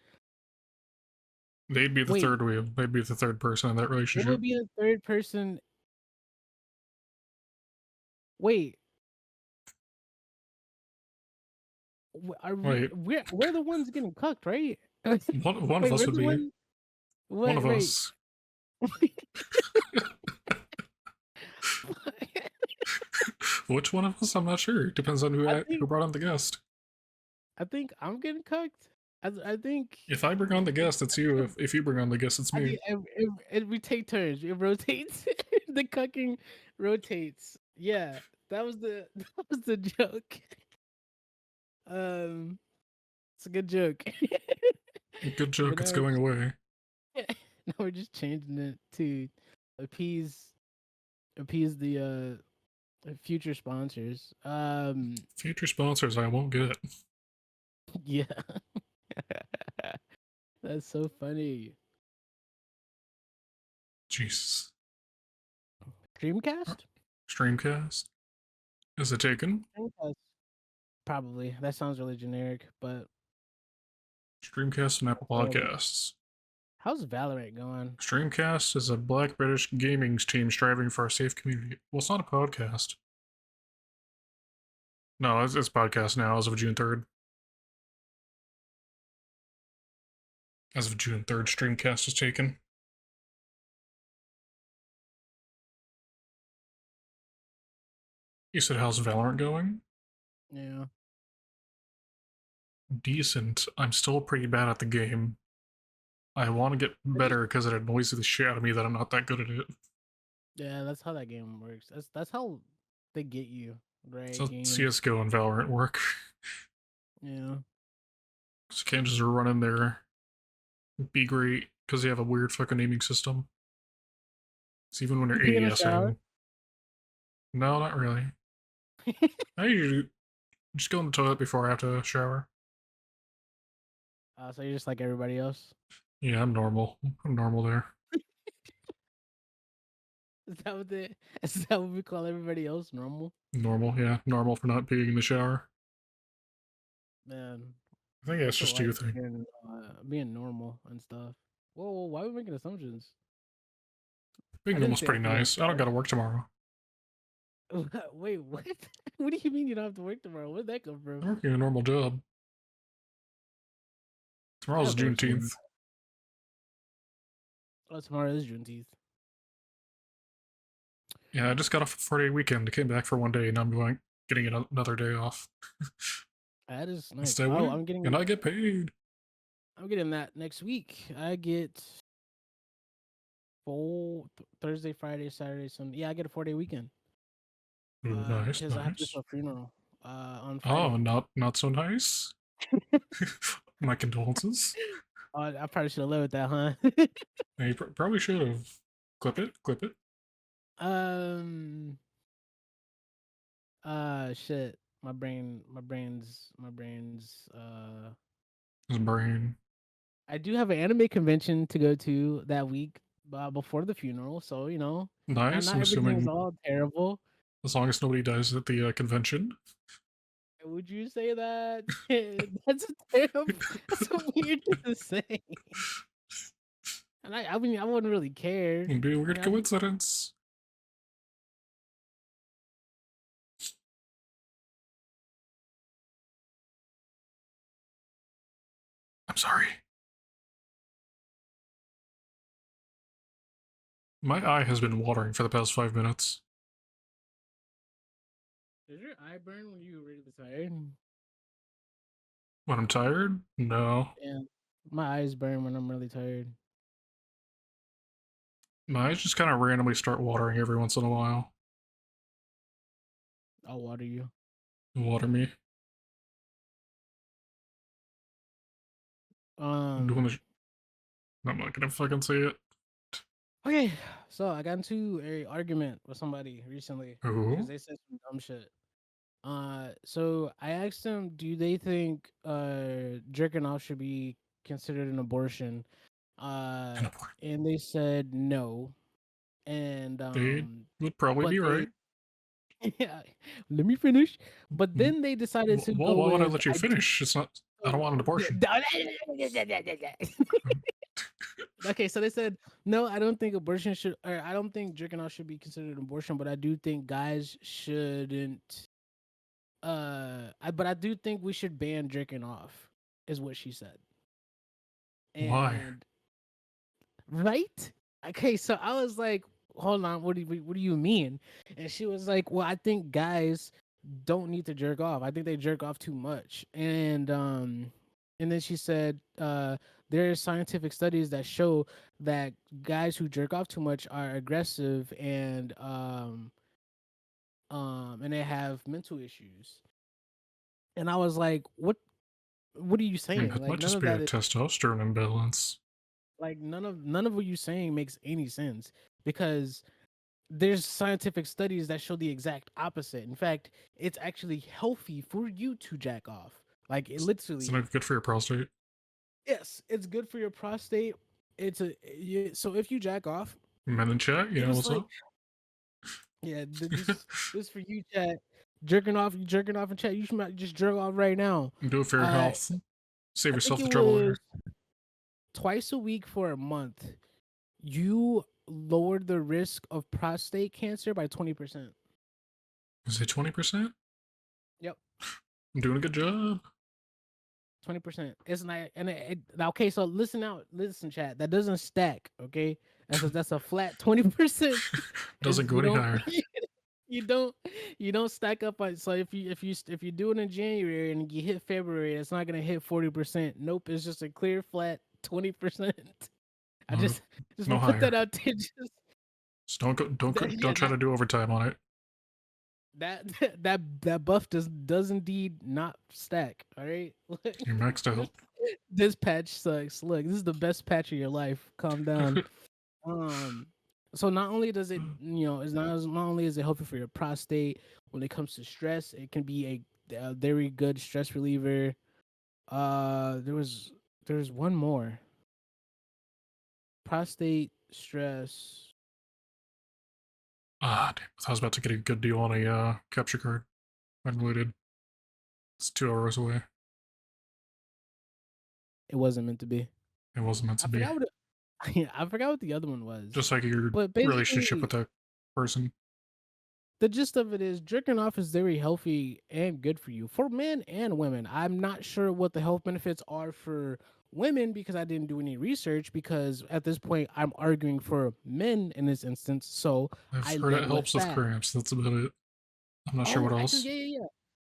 They'd be the wait, third wheel. They'd be the third person in that it would relationship. be the third person. Wait, are we Wait, we're the ones getting cucked, right? one of Wait, us we're would the be. one. One Wait, of wait. us. Which one of us? I'm not sure. Depends on I who think brought on the guest. I'm getting cucked. I think If I bring on the guest, it's you. If you bring on the guest, it's I me. think we take turns. It rotates. The cucking rotates. Yeah. That was the that was the joke. Um, it's a good joke. Good But joke. It's going away. now we're just changing it to appease appease the future sponsors. Future sponsors, I won't get. Yeah. That's so funny. Jesus. Dreamcast? Streamcast? Is it taken? Dreamcast. Probably. That sounds really generic, but Streamcast and Apple Podcasts. how's Valorant going? Streamcast is a black British gaming team striving for a safe community. Well, it's not a podcast. No, it's podcast now as of June 3rd. As of June 3rd, Streamcast is taken. You said, how's Valorant going? Yeah. Decent. I'm still pretty bad at the game. I want to get better because it annoys the shit out of me that I'm not that good at it. Yeah, that's how that game works. That's how they get you, right? So Games. CSGO and Valorant work. Yeah. So you can't just run in there, be great, because you have a weird fucking naming system. So even when you're You pee in the shower? AESing. No, not really. I usually just go in the toilet before I have to shower. So you're just like everybody else. Yeah, I'm normal. I'm normal there. Is that what they? Is that what we call everybody else? Normal? Normal, yeah. Normal for not peeing in the shower. Man, I think that's what's it just you like thing. being normal and stuff? Whoa, why are we making assumptions? Being I didn't normal's say pretty anything like nice. I don't gotta work tomorrow. that. Wait, what? What do you mean you don't have to work tomorrow? Where'd that come from? I'm working a normal job. I Tomorrow's have to work tomorrow. Juneteenth. Oh, tomorrow is Juneteenth. Yeah, I just got off a 4-day weekend. I came back for 1 day, and I'm getting another day off. That is And nice. stay Oh, away, and I get paid. I'm getting that next week. I get Thursday, Friday, Saturday, Sunday. Yeah, I get a 4-day weekend. Ooh, nice, Because I have to go to nice. a funeral on Oh, Friday. not so nice. My condolences. I probably should have led with that, huh? Yeah, you probably should have. Clip it, clip it. um. Shit. My brain's. His brain. I do have an anime convention to go to that week before the funeral, so Nice. not I'm everything's assuming all terrible. as long as nobody dies at the convention. Would you say that? That's a terrible. That's a weird thing to say. And I mean, I wouldn't really care. It'd be a I weird mean, coincidence. I'm sorry. My eye has been watering for the past 5 minutes. does your eye burn when you really tired? When I'm tired? No. Yeah, my eyes burn when I'm really tired. My eyes just kind of randomly start watering every once in a while. I'll water you. Water me. I'm doing Um. I'm not gonna fucking say it. Okay, so I got into a argument with somebody recently because Oh. they said some dumb shit. So I asked them, do they think jerking off should be considered an abortion? Uh, and they said no. And They would probably but be they right. yeah, let me finish. But then they decided to Well, go why would I with let you I do. finish? It's not. I don't want an abortion. Okay, so they said no. I don't think abortion should, or I don't think jerking off should be considered an abortion. But I do think guys shouldn't. But I do think we should ban jerking off, is what she said. Why? And right? Okay, so I was like, hold on, what do you mean? And she was like, well, I think guys don't need to jerk off. I think they jerk off too much. And then she said, there are scientific studies that show that guys who jerk off too much are aggressive and and they have mental issues. And I was like, what are you saying? It Like might none just of be a that testosterone imbalance. like none of what you're saying makes any sense because there's scientific studies that show the exact opposite. In fact, it's actually healthy for you to jack off. Like it It's literally, not good for your prostate. yes, it's good for your prostate. So if you jack off, Men in chat, you it know was what's like, up? yeah, this for you, chat. You jerking off in chat. You should just jerk off right now. Do it for your Uh, health. Save I think yourself it the trouble was later. twice a week for a month. You lowered the risk of prostate cancer by 20%. Is it 20%? Yep. I'm doing a good job. 20%. It's not, and okay. So listen out, listen, chat. That doesn't stack. Okay, that's a flat 20%. Doesn't Is go you any don't higher. you don't you don't stack up on. So if you do it in January and you hit February, it's not gonna hit 40%. Nope, it's just a clear flat 20%. I No, just no want to put that higher. out there. Just don't Yeah, try to do overtime on it. that that buff does indeed not stack. All right, You're maxed this out. this patch sucks. Look, this is the best patch of your life. Calm down. Um, so not only does it, not only is it helpful for your prostate when it comes to stress, it can be a very good stress reliever. There was one more prostate stress. Damn. I was about to get a good deal on a capture card. I'm waited. It's 2 hours away. It wasn't meant to be. It wasn't meant I to be. forgot what I forgot what the other one was. Just like your But relationship basically, with that person. the gist of it is jerking off is very healthy and good for you for men and women. I'm not sure what the health benefits are for women because I didn't do any research because at this point I'm arguing for men in this instance. So I've I heard it led with helps with that. cramps. That's about it. I'm not sure what Oh, actually, else. yeah, yeah, yeah.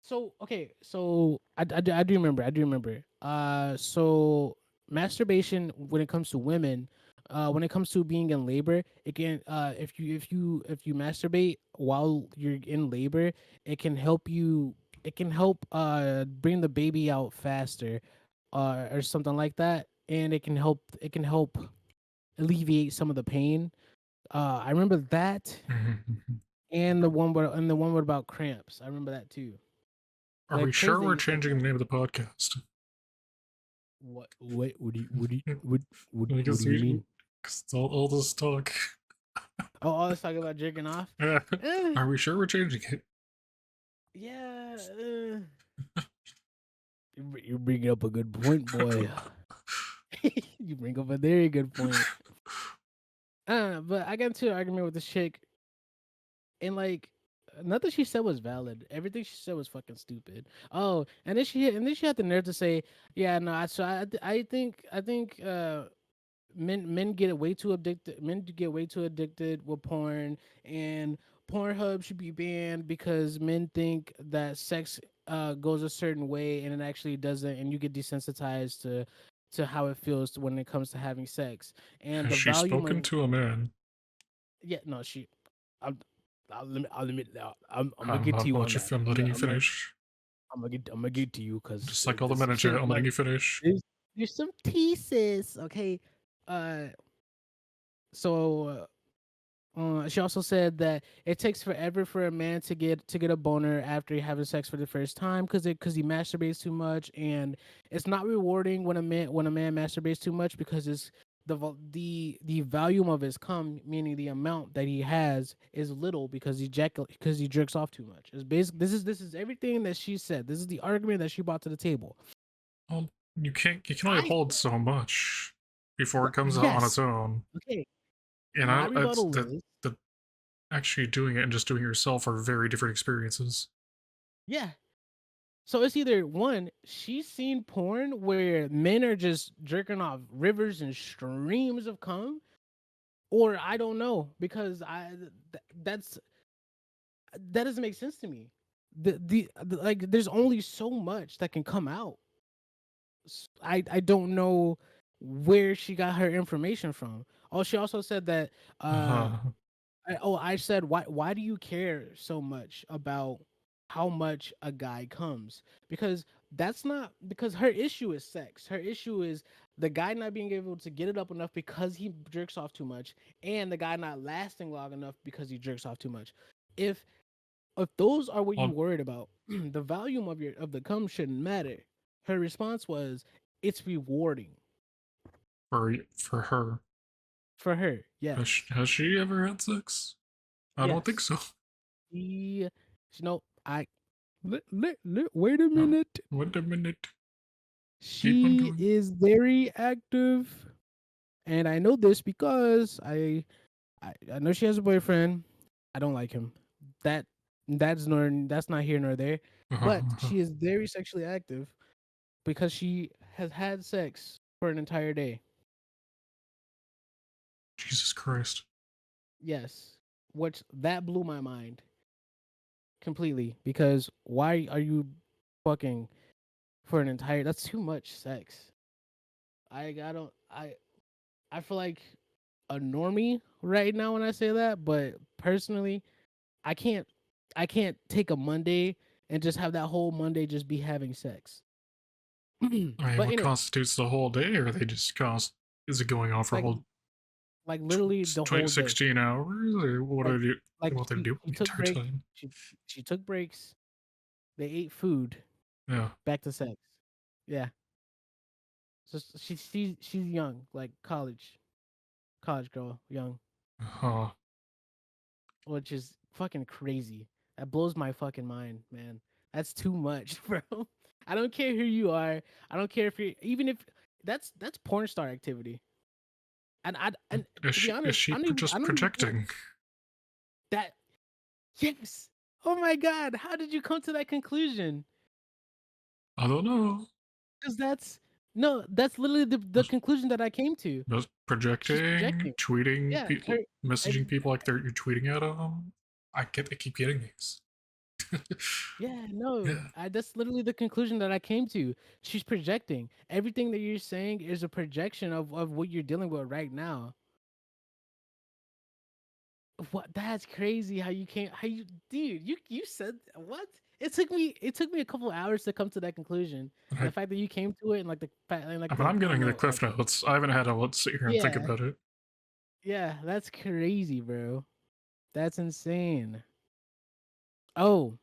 So okay, so I do remember. I do remember. So masturbation when it comes to women, when it comes to being in labor, it can if you masturbate while you're in labor, it can help you. It can help bring the baby out faster, or something like that, and it can help alleviate some of the pain. I remember that, Mhm. and the one word about cramps. I remember that too. Are But we it's crazy sure that we're you said changing that. the name of the podcast? What do you mean? Because all this talk. Oh, let's talk about jerking off. Eh, Are we sure we're changing it? yeah, you bring up a good point, boy. You bring up a very good point. But I got into an argument with this chick, and like nothing she said was valid. Everything she said was fucking stupid. Oh, and then she had the nerve to say, "Yeah, no, I think men get way too addicted. Men get way too addicted with porn, and Pornhub should be banned because men think that sex goes a certain way and it actually doesn't, and you get desensitized to how it feels when it comes to having sex and Has the she volume spoken of to a man? yeah no she I'm I'll limit I'm gonna get to you I'll on let you, that. I'm I'm letting gonna, you I'm gonna finish. I'm gonna get to you because Just like all the there's men some in chat, shit I'm letting you finish. there's some pieces, okay. uh so she also said that it takes forever for a man to get a boner after having sex for the first time because he masturbates too much, and it's not rewarding when a man masturbates too much because it's the volume of his cum, meaning the amount that he has, is little because he jerks off too much. It's basic. This is everything that she said. This is the argument that she brought to the table. Well, you can only I hold so much before it comes out on its Yes. own. Okay. And My it's rebuttal that is the actually doing it and just doing it yourself are very different experiences. yeah. So it's either one, she's seen porn where men are just jerking off rivers and streams of cum, or I don't know because that's that doesn't make sense to me. The like, there's only so much that can come out. I don't know where she got her information from. Oh, she also said that uh Uh, I said why do you care so much about how much a guy comes? Because that's not because her issue is sex. Her issue is the guy not being able to get it up enough because he jerks off too much, and the guy not lasting long enough because he jerks off too much. If if those are what you Well, worried about, the volume of the cum shouldn't matter. Her response was, "It's rewarding for her, for her." Yes, has she ever had sex? I don't think yes. so. She, no, wait a No. minute. Wait a minute. Keep on She going. is very active, and I know this because I know she has a boyfriend. I don't like him. That that's not here nor there. But she is very sexually active because she has had sex for an entire day. Jesus Christ. Yes, which that blew my mind completely because why are you fucking for an entire? That's too much sex. I don't I feel like a normie right now when I say that, but personally, I can't I can't take a Monday and just have that whole Monday just be having sex. I mean, But what anyway, constitutes the whole day, or they just cost? Is it going on for a like whole literally the whole day. 16 hours, or what Like are you? like What they do she the took entire break. time? She she took breaks. They ate food. Yeah. Back to sex. Yeah. So she's young, like college girl, young, Huh. which is fucking crazy. That blows my fucking mind, man. That's too much, bro. I don't care who you are. I don't care if you're even if that's porn star activity. And to be Is honest, she I just don't even care projecting? that. Yes. Oh my god, how did you come to that conclusion? I don't know. Because that's no, that's literally the Just, conclusion that I came to. just She's projecting, projecting. tweeting Yeah, people, her messaging every people like you're tweeting at them. I keep getting these. yeah, no, Yeah. that's literally the conclusion that I came to. She's projecting. Everything that you're saying is a projection of what you're dealing with right now. What? That's crazy. How you can't? How you, dude? You said what? It took me a couple hours to come to that conclusion, and the fact that you came to it and like the fact and like But I'm the getting the no cliff like notes. I haven't had to sit here and think yeah about it. yeah that's crazy, bro. That's insane. Oh,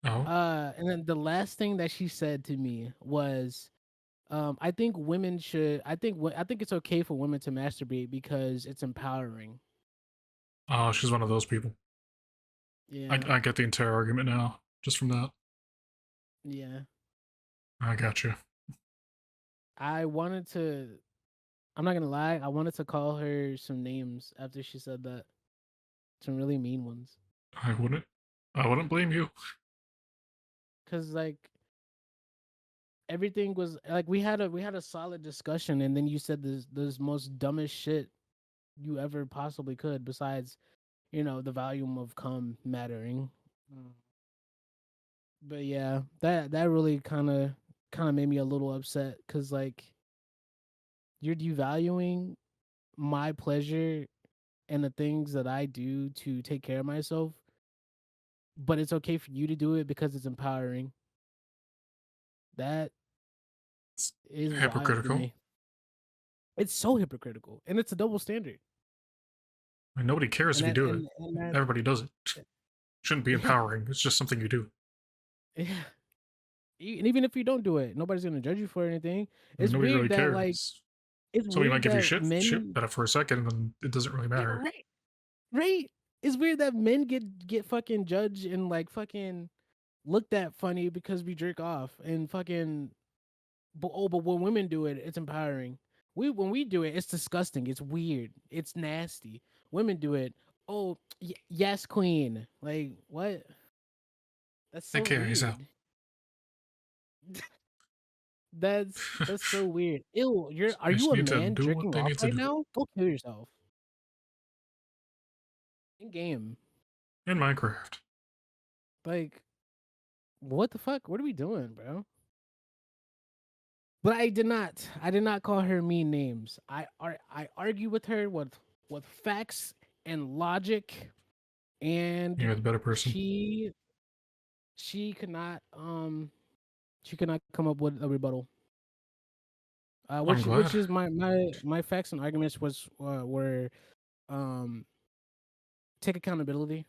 Oh, and then the last thing that she said to me was, I think women should. I think it's okay for women to masturbate because it's empowering. oh, she's one of those people. Yeah, I get the entire argument now, just from that. yeah. I got you. I wanted to. I'm not gonna lie. I wanted to call her some names after she said that. Some really mean ones. I wouldn't. I wouldn't blame you. Cause like everything was like we had a solid discussion, and then you said this most dumbest shit you ever possibly could. Besides, the volume of cum mattering. Mm. But yeah, that really kind of made me a little upset because like you're devaluing my pleasure and the things that I do to take care of myself, but it's okay for you to do it because it's empowering. That It's is wild to hypocritical. me. It's so hypocritical, and it's a double standard. I mean, nobody cares And if you that do it. and that Everybody does it. Shouldn't be yeah, empowering. It's just something you do. yeah. And even if you don't do it, nobody's gonna judge you for anything. I mean, It's nobody really weird that like cares. it's Somebody might weird give you that shit men about it for a second, and then it doesn't really yeah, matter. right, right. It's weird that men get fucking judged and like fucking looked at funny because we jerk off and fucking but when women do it, it's empowering. When we do it, it's disgusting. It's weird. It's nasty. Women do it. Oh, yes, queen. Like what? That's so Okay, he's out. weird. That's so weird. Ew, are They you just a need to man do what jerking they off need to right do. now? Go kill yourself. In game. In Minecraft. Like, what the fuck? What are we doing, bro? But I did not. I did not call her mean names. I argue with her with facts and logic. and You're the better person. she could not she could not come up with a rebuttal. I'm Which glad. is my facts and arguments were um take accountability,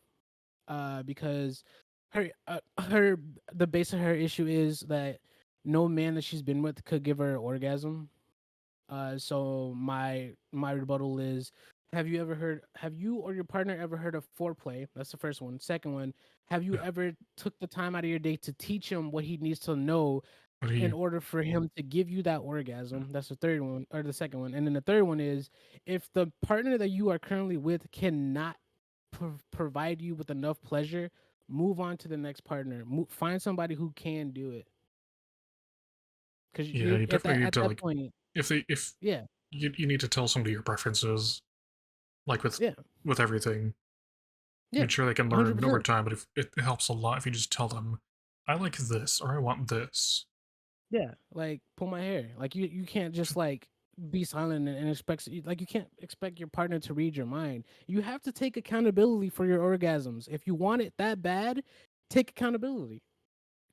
because her the base of her issue is that no man that she's been with could give her an orgasm. So my rebuttal is, have you or your partner ever heard of foreplay? That's the first one. Second one, have you Yeah. ever took the time out of your day to teach him what he needs to know But in he, order for him to give you that orgasm? That's the third one, or the second one. And then the third one is, if the partner that you are currently with cannot provide you with enough pleasure, move on to the next partner. Find somebody who can do it. Because yeah, you at that definitely need to, like, point, if yeah, you need to tell somebody your preferences, like yeah, with everything. I yeah, mean, sure, they can hundred learn over percent. time, but if it helps a lot if you just tell them, I like this or I want this. Yeah, like pull my hair. Like you can't just like be silent and expect, like you can't expect your partner to read your mind. You have to take accountability for your orgasms. If you want it that bad, take accountability.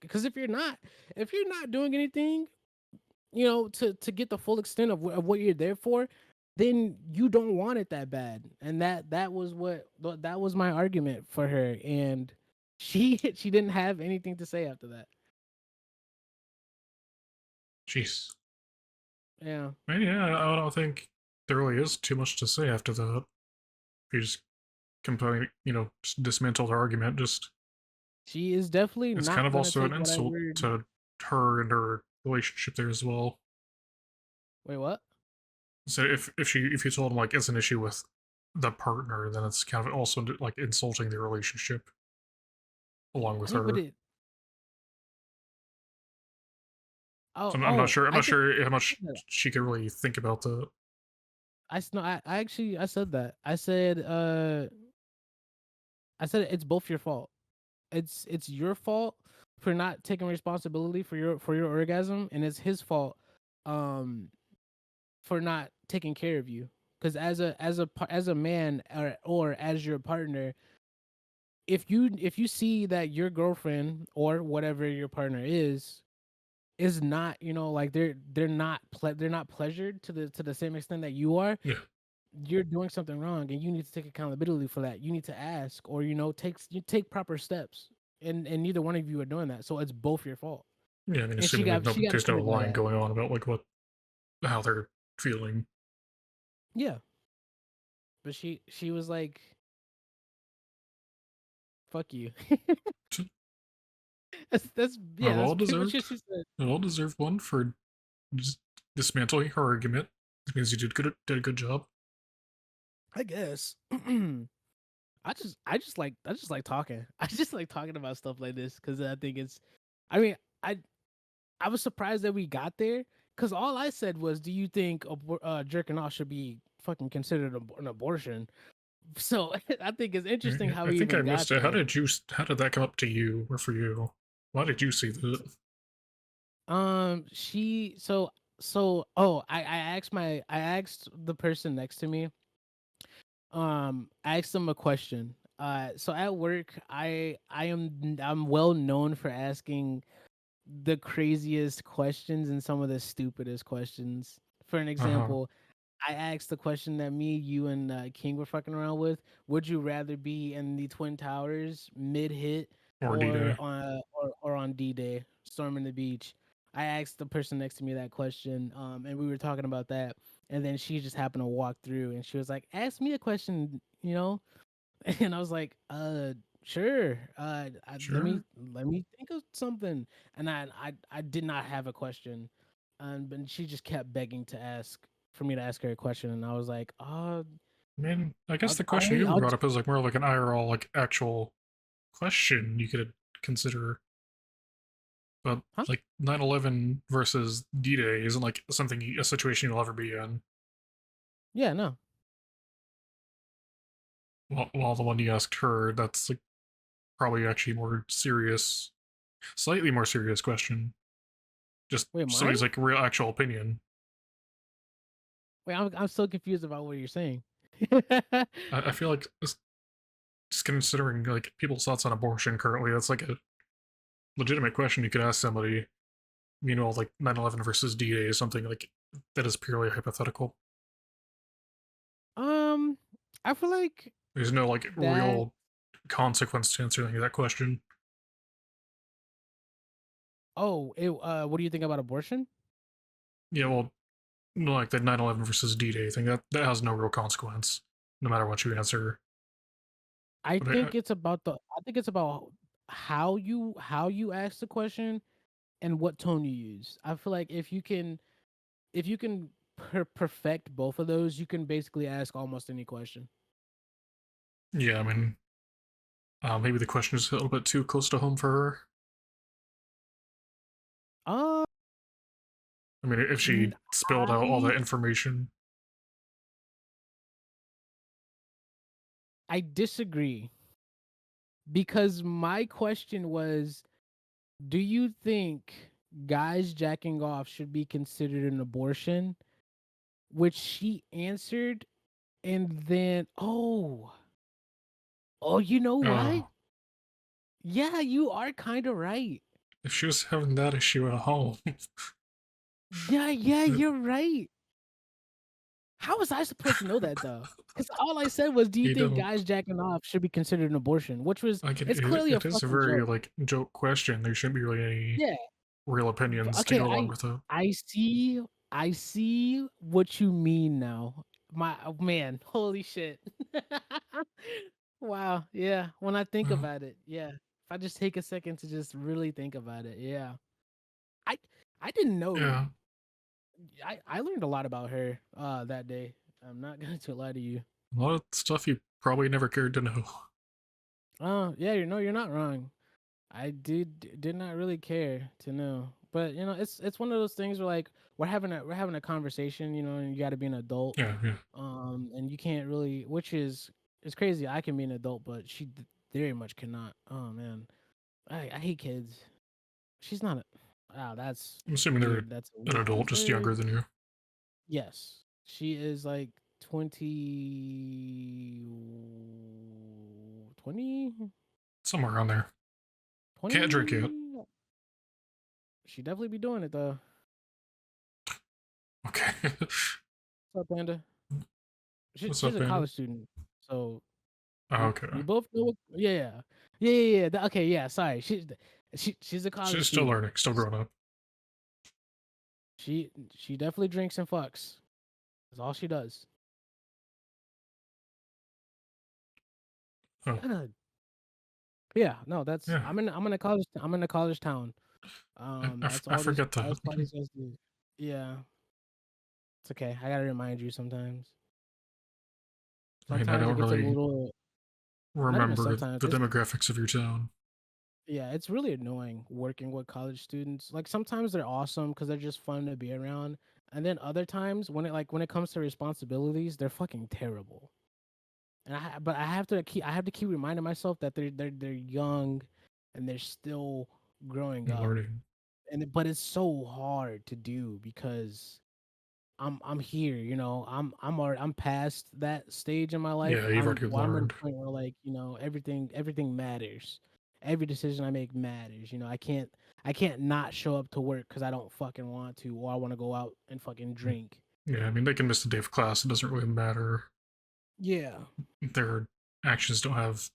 Because if you're not doing anything, to get the full extent of what you're there for, then you don't want it that bad. And that was my argument for her. And she didn't have anything to say after that. Jeez. Yeah. Man, yeah, I don't think there really is too much to say after that. You just completely, dismantle the argument. Just She is definitely it's kind not of gonna also an take what I insult word. to her and her relationship there as well. Wait, what? So if you told him like it's an issue with the partner, then it's kind of also like insulting the relationship along I with mean, but her. it. Oh, So I'm not oh, sure. I'm I not think sure how much she could really think about that. no, I actually I said that. I said it's both your fault. It's your fault for not taking responsibility for your orgasm, and it's his fault um for not taking care of you. Because as a man, or as your partner, if you see that your girlfriend or whatever your partner is not, like they're not pleasured to the same extent that you are, Yeah, you're doing something wrong, and you need to take accountability for that. You need to ask, or you take proper steps, and neither one of you are doing that, so it's both your fault. yeah. I mean, And assuming like she got there's no offended by lying that. going on about like what how they're feeling. Yeah, but she was like, "Fuck you." That's A yeah, that's well pretty much what deserved, she said. a well deserved one for just dismantling her argument. It means you did a good job. I guess. I just like talking. I just like talking about stuff like this because I think it's. I mean, I was surprised that we got there because all I said was, "Do you think jerking off should be fucking considered an abortion?" So I think it's interesting how I we think I even got missed it. there. How did that come up to you or for you? Why did you see that? She I asked the person next to me. I asked them a question. So at work, I'm well known for asking the craziest questions and some of the stupidest questions. For an Uh-huh. example, I asked the question that me, you, and King were fucking around with. Would you rather be in the Twin Towers mid hit, Or D-Day. or on D-Day storming the beach? I asked the person next to me that question, and we were talking about that. And then she just happened to walk through, and she was like, "Ask me a question," And I was like, sure. Sure. Let me think of something." And I did not have a question, and but she just kept begging for me to ask her a question, and I was like, I mean, I guess the I'll question wait. you brought up is like more like an IRL, like actual question you could consider. But Huh? like 9/11 versus D-Day isn't like a situation you'll ever be in. Yeah, no. While the one you asked her, that's like probably actually more serious, slightly more serious question. Just Wait, mine? somebody's like real actual opinion. Wait, I'm so confused about what you're saying. I feel like just considering like people's thoughts on abortion currently, that's like a legitimate question you could ask somebody. Meanwhile, like 9/11 versus D-Day is something like that is purely hypothetical. Um, I feel like There's no like that. real consequence to answering that question. Oh, what do you think about abortion? Yeah, well, like the 9/11 versus D-Day thing, that has no real consequence, no matter what you answer. I But think it's about the. I think it's about how you ask the question and what tone you use. I feel like if you can perfect both of those, you can basically ask almost any question. yeah, I mean, maybe the question is a little bit too close to home for her. Uh, I mean, if she spilled out all I that information, I disagree because my question was, do you think guys jacking off should be considered an abortion? Which she answered, and then oh, you know what? oh, Yeah, you are kind of right. if she was having that issue at home, Yeah, you're right. How was I supposed to know that though? Because all I said was, "Do you you think don't. guys jacking off should be considered an abortion?" Which was, Like it's clearly a it is a fucking very joke. like joke question. There shouldn't be really any Yeah. real opinions to Okay, go along I with it. I see I see what you mean now. My man, holy shit. Wow, yeah. When I think Well, about it, yeah. If I just take a second to just really think about it, yeah. I I didn't know. yeah, I learned a lot about her that day. I'm not going to lie to you. a lot of stuff you probably never cared to know. Yeah, you're not wrong. I did not really care to know. But it's one of those things where like we're having a conversation, and you got to be an adult. Yeah, yeah. And you can't really, which is it's crazy. I can be an adult, but she very much cannot. Oh man. I hate kids. She's not a wow, that's I'm assuming they're weird. That's a an weird adult, just answer. younger than you, Yes. She is like 20, 20, somewhere around there. Can't drink yet. 20. She definitely be doing it though. Okay. What's up, Panda? What's She's up, a Andy? college student, so Oh, we okay. we both know. Yeah. Okay, yeah. Sorry, she's a college She's still student. learning, still growing up. She definitely drinks and fucks. That's all she does. Oh, Yeah, no, that's yeah. I'm in a college town. That's I all these forget that. college guys do. Yeah, it's okay. I gotta remind you sometimes. I mean, I Sometimes it don't gets a really little. Not even remember sometimes. the demographics of your town. Yeah, it's really annoying working with college students. Like sometimes they're awesome because they're just fun to be around, and then other times when it comes to responsibilities, they're fucking terrible. But I have to keep reminding myself that they're young, and they're still growing up. Learning. But it's so hard to do because I'm here, I'm past that stage in my life. Yeah, you've already I'm at a learned. point where like, everything matters. Every decision I make matters. I can't not show up to work because I don't fucking want to, or I want to go out and fucking drink. Yeah, I mean, they can miss the day of class. It doesn't really matter. Yeah. Their actions don't have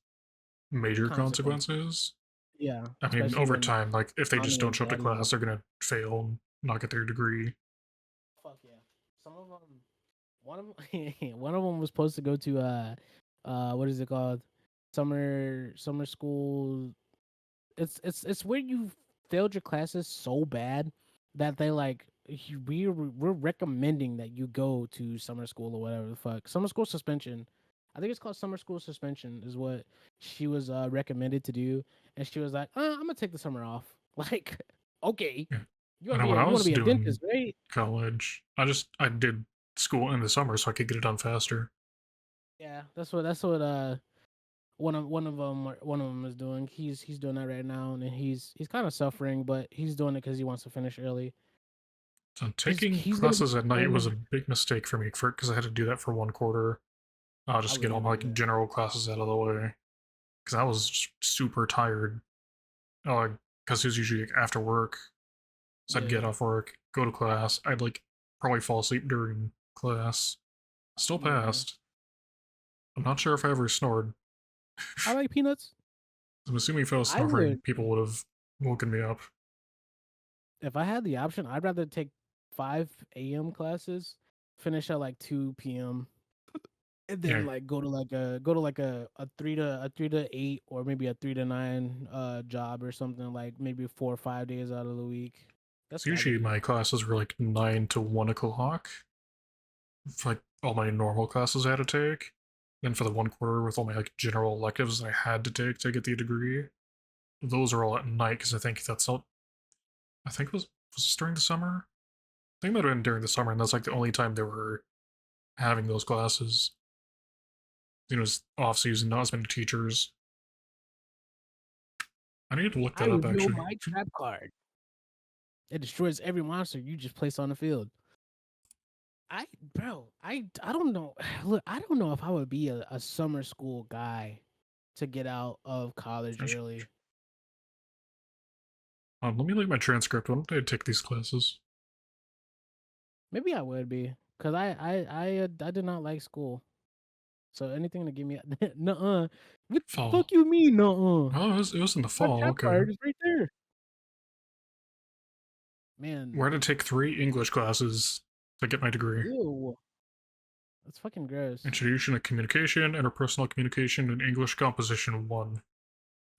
major Consequence. consequences. Yeah. I mean, Especially over when time, like, if they just mommy don't and show up to daddy class, know. they're gonna fail and not get their degree. Fuck yeah. Some of them. One of them. One of them was supposed to go to what is it called? Summer school. It's where you failed your classes so bad that they like we're recommending that you go to summer school or whatever the fuck. Summer school suspension. I think it's called summer school suspension is what she was recommended to do, and she was like, I'm gonna take the summer off." Like, okay, Yeah. you I want to know be when a I you want to was be a doing dentist, right? college, I did school in the summer so I could get it done faster. Yeah, that's what one of them is doing. He's doing that right now, and he's kind of suffering, but he's doing it because he wants to finish early. So He's taking he's gonna be classes at night was a done. big mistake for me because I had to do that for one quarter, I just to would get all my never do like that. general classes out of the way. because I was just super tired. Because it was usually like, after work, so I'd get Yeah, off work, go to class. I'd like probably fall asleep during class. Still yeah. passed. I'm not sure if I ever snored. I like peanuts. I'm assuming if I was I snoring, would, people would have woken me up. if I had the option, I'd rather take 5 a.m. classes, finish at like 2 p.m. and then Yeah, like go to like a 3 to 8 or maybe a 3 to 9 job or something, like maybe 4 or 5 days out of the week. That's so what I could usually do. my classes were like 9 to 1 o'clock. For like all my normal classes I had to take. Then for the 1 quarter with all my like general electives I had to take to get the degree, those are all at night because I think that's all. I think was this during the summer? I think it might have been during the summer, and that's like the only time they were having those classes. You know, it's off season, not as many teachers. I need to look I that up reveal actually. my trap card. It destroys every monster you just place on the field. I bro, I don't know. Look, I don't know if I would be a summer school guy to get out of college early. Let me look at my transcript. When did I take these classes? Maybe I would be, cause I did not like school. So anything to give me nuh-uh. What the fuck Fall. you mean nuh-uh? Oh, it was in the My fall. trap Okay. card is right there. Man, We're going to take 3 English classes to get my degree. ew. That's fucking gross. Introduction to Communication, Interpersonal Communication, and English Composition 1.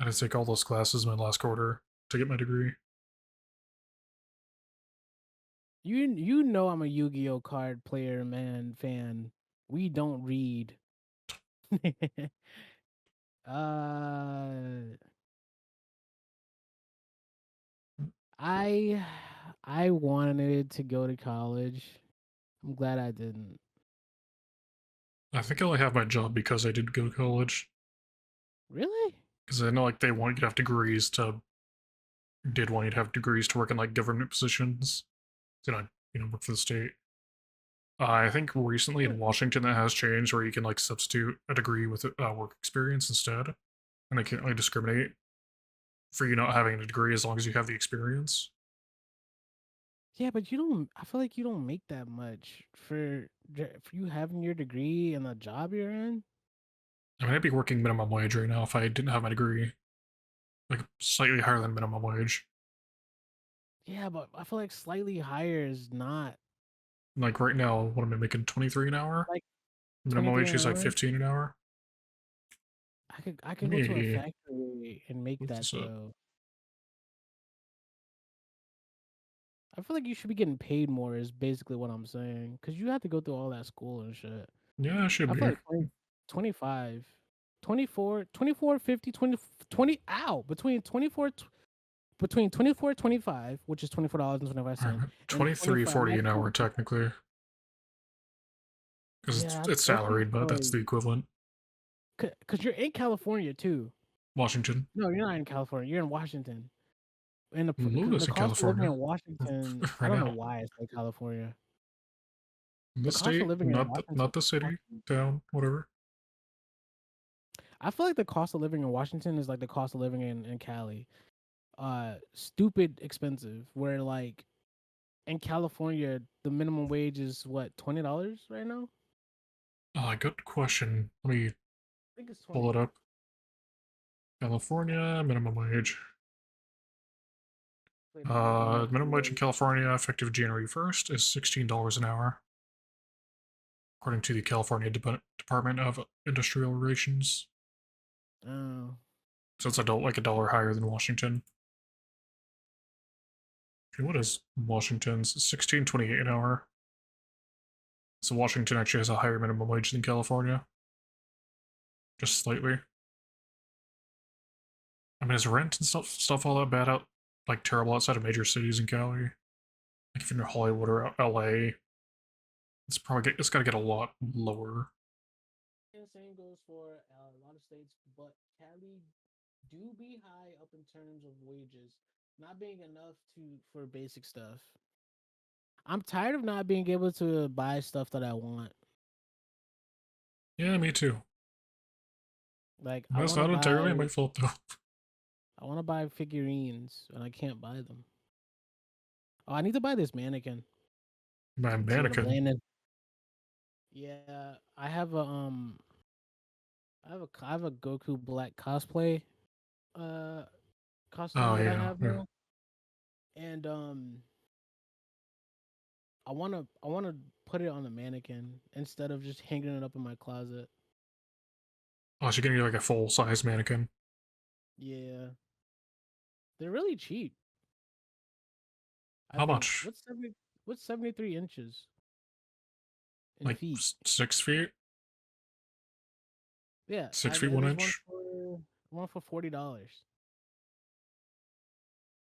I had to take all those classes in my last quarter to get my degree. You know I'm a Yu-Gi-Oh card player, man, fan. We don't read. uh I I wanted to go to college. I'm glad I didn't. I think I only have my job because I did go to college. Really? Because I know like they want you to have degrees to did want you to have degrees to work in like government positions. To not work for the state. I think recently in What? Washington that has changed where you can like substitute a degree with work experience instead, and they can't really discriminate for you not having a degree as long as you have the experience. Yeah, but you don't. I feel like you don't make that much for you having your degree and the job you're in. I mean, I'd be working minimum wage right now if I didn't have my degree, like slightly higher than minimum wage. Yeah, but I feel like slightly higher is not Like right now, what am I making? 23 an hour. like Minimum 23 wage an is like hour. 15 an hour. I could Let go to a me factory and make look that this up. though. I feel like you should be getting paid more is basically what I'm saying, because you have to go through all that school and shit. Yeah, it should I feel be. like 25, 24, 24, 50, 20, 20. Ow, between 24 25, which is $24.25, and 23.40 25. an hour technically, because Yeah, it's that's salaried, but that's the equivalent. because you're in California too. Washington. No, you're not in California. You're in Washington. And Lewis the in cost of living in California Washington, I right don't know now. why I say California. The The cost of state, living in not Washington the is city, fucking. town, whatever. I feel like the cost of living in Washington is like the cost of living in Cali. Stupid expensive. Where like in California, the minimum wage is what, $20 right now? Good question. Let me I think it's pull 20. it up. California minimum wage. Wait, I'm looking at Minimum wage in the California effective January 1st is $16 an hour, according to the California Department of Industrial Relations. oh. So it's like a dollar higher than Washington. Okay, what is Washington's? 16.28 an hour. So Washington actually has a higher minimum wage than California, just slightly. I mean, is rent and stuff all that bad out, like terrible outside of major cities in Cali? Like if you're in Hollywood or LA, it's got to get a lot lower. The same goes for a lot of states, but Cali do be high up in terms of wages, not being enough to for basic stuff. I'm tired of not being able to buy stuff that I want. Yeah, me too. Like I That's want to not entirely buy my fault though. I want to buy figurines and I can't buy them. Oh, I need to buy this mannequin. My See what I'm mannequin. landing. Yeah, I have a Goku Black cosplay uh costume Oh that I yeah, have yeah. now. And I wanna put it on a mannequin instead of just hanging it up in my closet. Oh, she's gonna get like a full size mannequin. Yeah. They're really cheap. I How think much? what's 73 inches in Like feet? 6 feet? Yeah, 6 feet one there's one inch? for $40.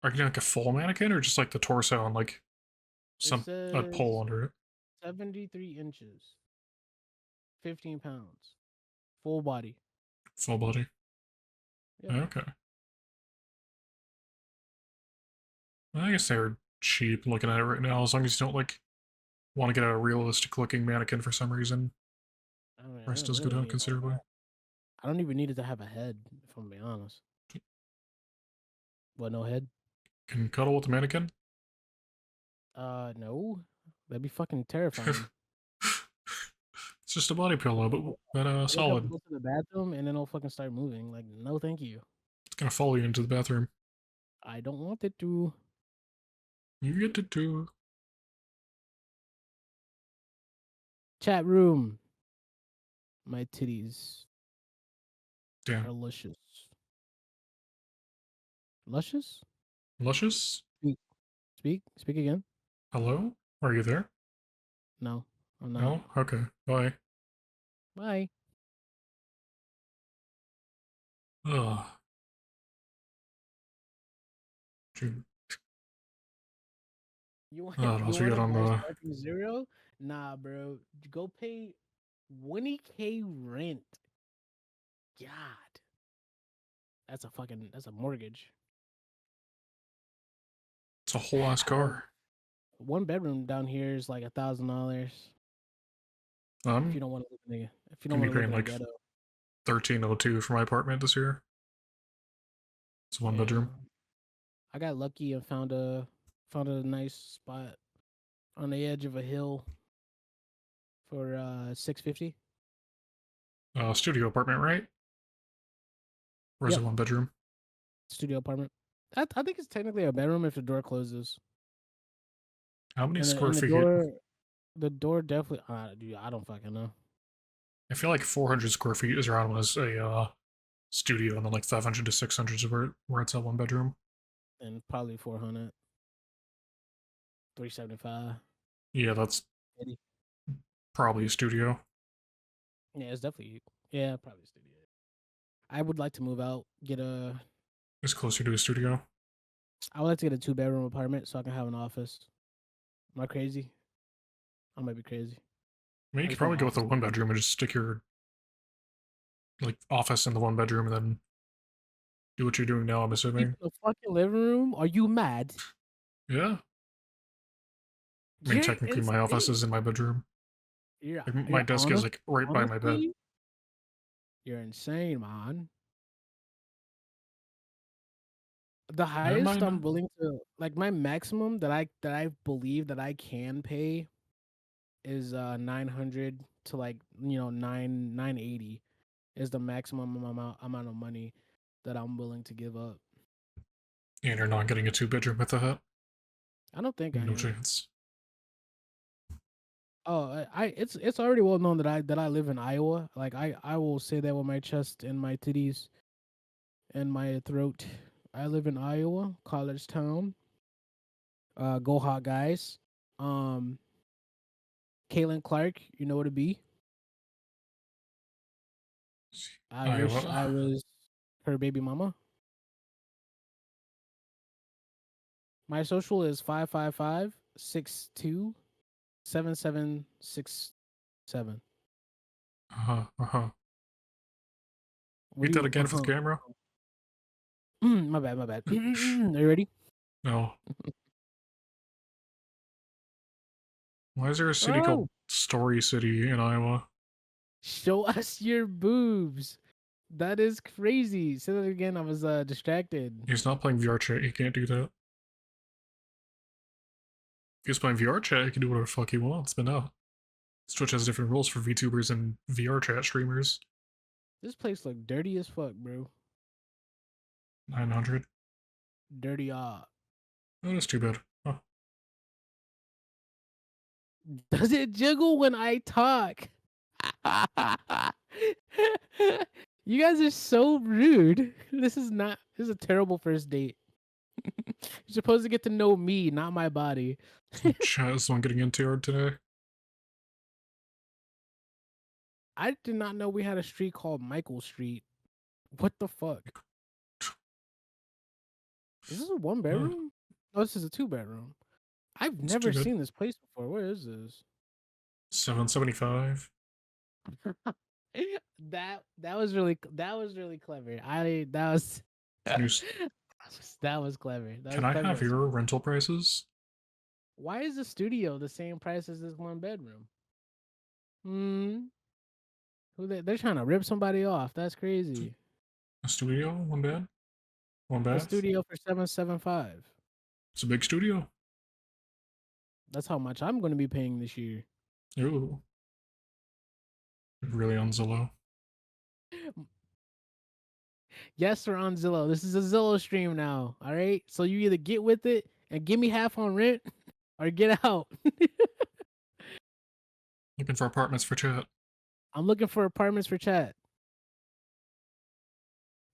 Are you getting like a full mannequin or just like the torso and like It some a pole says under it? 73 inches, 15 pounds, full body. Full body. Yep. Okay. I guess they're cheap looking at it right now, as long as you don't like want to get a realistic looking mannequin for some reason. I mean, I Price don't does go really down need all considerably. that. I don't even need it to have a head, if I'm being honest. What, no head? Can cuddle with the mannequin? No. That'd be fucking terrifying. It's just a body pillow, but I wake up and solid. go to the bathroom and then it'll fucking start moving. Like, no, thank you. It's gonna follow you into the bathroom. I don't want it to. You get to do. Chat room. My titties Damn. are luscious. Luscious? Luscious? Speak. Speak again. Hello? Are you there? No, I'm not. No? Okay. Bye. Bye. Ugh. Dude. You want What you else we want got to on buy the. starting zero? Nah, bro. Go pay 20K rent. God, that's a mortgage. It's a whole ass Bro, car. one bedroom down here is like $1,000 if you don't want to live in the if you don't Gonna be want to live paying in a like ghetto. 1302 for my apartment this year. It's a one Yeah, bedroom. I got lucky and found a nice spot on the edge of a hill for 650. Studio apartment, right? Or is it Yep, one bedroom? studio apartment. I think it's technically a bedroom if the door closes, How many and the square and the feet? door definitely. Dude, I don't fucking know. I feel like 400 square feet is around when it's a studio, and then like 500 to 600 is where it's a one bedroom. And probably 400, 375. Yeah, that's 80. probably a studio. Yeah, it's definitely probably a studio. I would like to move out, get a. It's closer to a studio. I would like to get a 2 bedroom apartment so I can have an office. Am I crazy? I might be crazy. I mean, you I could just want probably an go with office. a one bedroom and just stick your like office in the one bedroom, and then do what you're doing now. I'm Sleep assuming. in the fucking living room? Are you mad? Yeah. I mean, You're technically, my office insane. is in my bedroom. You're Like, my you're desk is honest. like right by my bed. Honestly, you're insane, man. The Never highest I'm mind. willing to like my maximum that I believe that I can pay is 900 to like 980 is the maximum amount of money that I'm willing to give up. And you're not getting a two bedroom with that. I don't think I No am. chance. Oh, it's already well known that I live in Iowa. Like I will say that with my chest and my titties and my throat. I live in Iowa, college town. Go hot guys. Um, Caitlin Clark, you know what it be. I wish I Iowa. was her baby mama. My social is 555-62-7767. Uh huh. Uh huh. What Read do that you? again for the camera. My bad. My bad. Are you ready? No. Why is there a city called Oh, Story City in Iowa? show us your boobs. That is crazy. Say that again. I was distracted. He's not playing VR chat. He can't do that. If he's playing VR chat, he can do whatever the fuck he wants. But no, Twitch has different rules for VTubers and VR chat streamers. This place look dirty as fuck, bro. 900. Dirty. Oh, that's too bad. Oh. Does it jiggle when I talk? You guys are so rude. This is a terrible first date. You're supposed to get to know me, not my body. So chat is the one getting NTR today. I did not know we had a street called Michael Street. What the fuck? Is this a one bedroom? Oh, this is a 2-bedroom. I've It's never too good. seen this place before. Where is this? 775. That was really clever. News. That was clever. Can I have your rental prices? Why is the studio the same price as this one bedroom? Hmm. They're trying to rip somebody off. That's crazy. A studio? One bed? One A bath? studio for 775. It's a big studio. That's how much I'm going to be paying this year. Ooh. Really on Zillow. Yes, we're on Zillow. This is a Zillow stream now. All right. So you either get with it and give me half on rent or get out. Looking for apartments for chat. I'm looking for apartments for chat.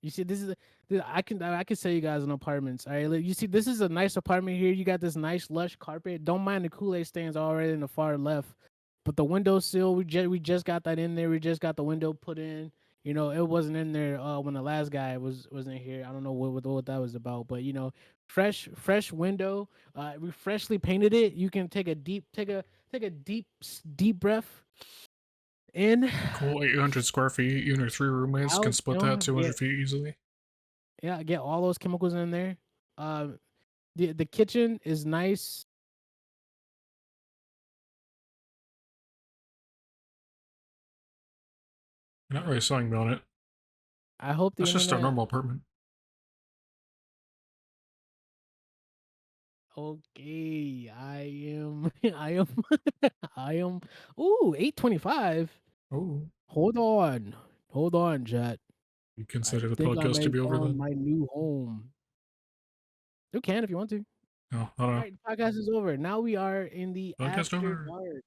You see, I can sell you guys an apartments. All right, you see, this is a nice apartment here. You got this nice lush carpet. Don't mind the Kool-Aid stains already in the far left, but the windowsill we just got that in there. We just got the window put in. You know, it wasn't in there when the last guy was in here. I don't know what that was about, but you know, fresh window. We freshly painted it. You can take a deep breath in. Cool. 800 square feet. You and your 3 roommates can split that 200 feet easily. Yeah, get all those chemicals in there. The kitchen is nice. You're not really selling me on it. I hope that's just a normal apartment. Okay, I am. Ooh, 825. Oh. Hold on, Jet. You consider the podcast to be over then? My new home. You can if you want to. No, I don't know. All right, the podcast is over. Now we are in the Podcast after over. dark.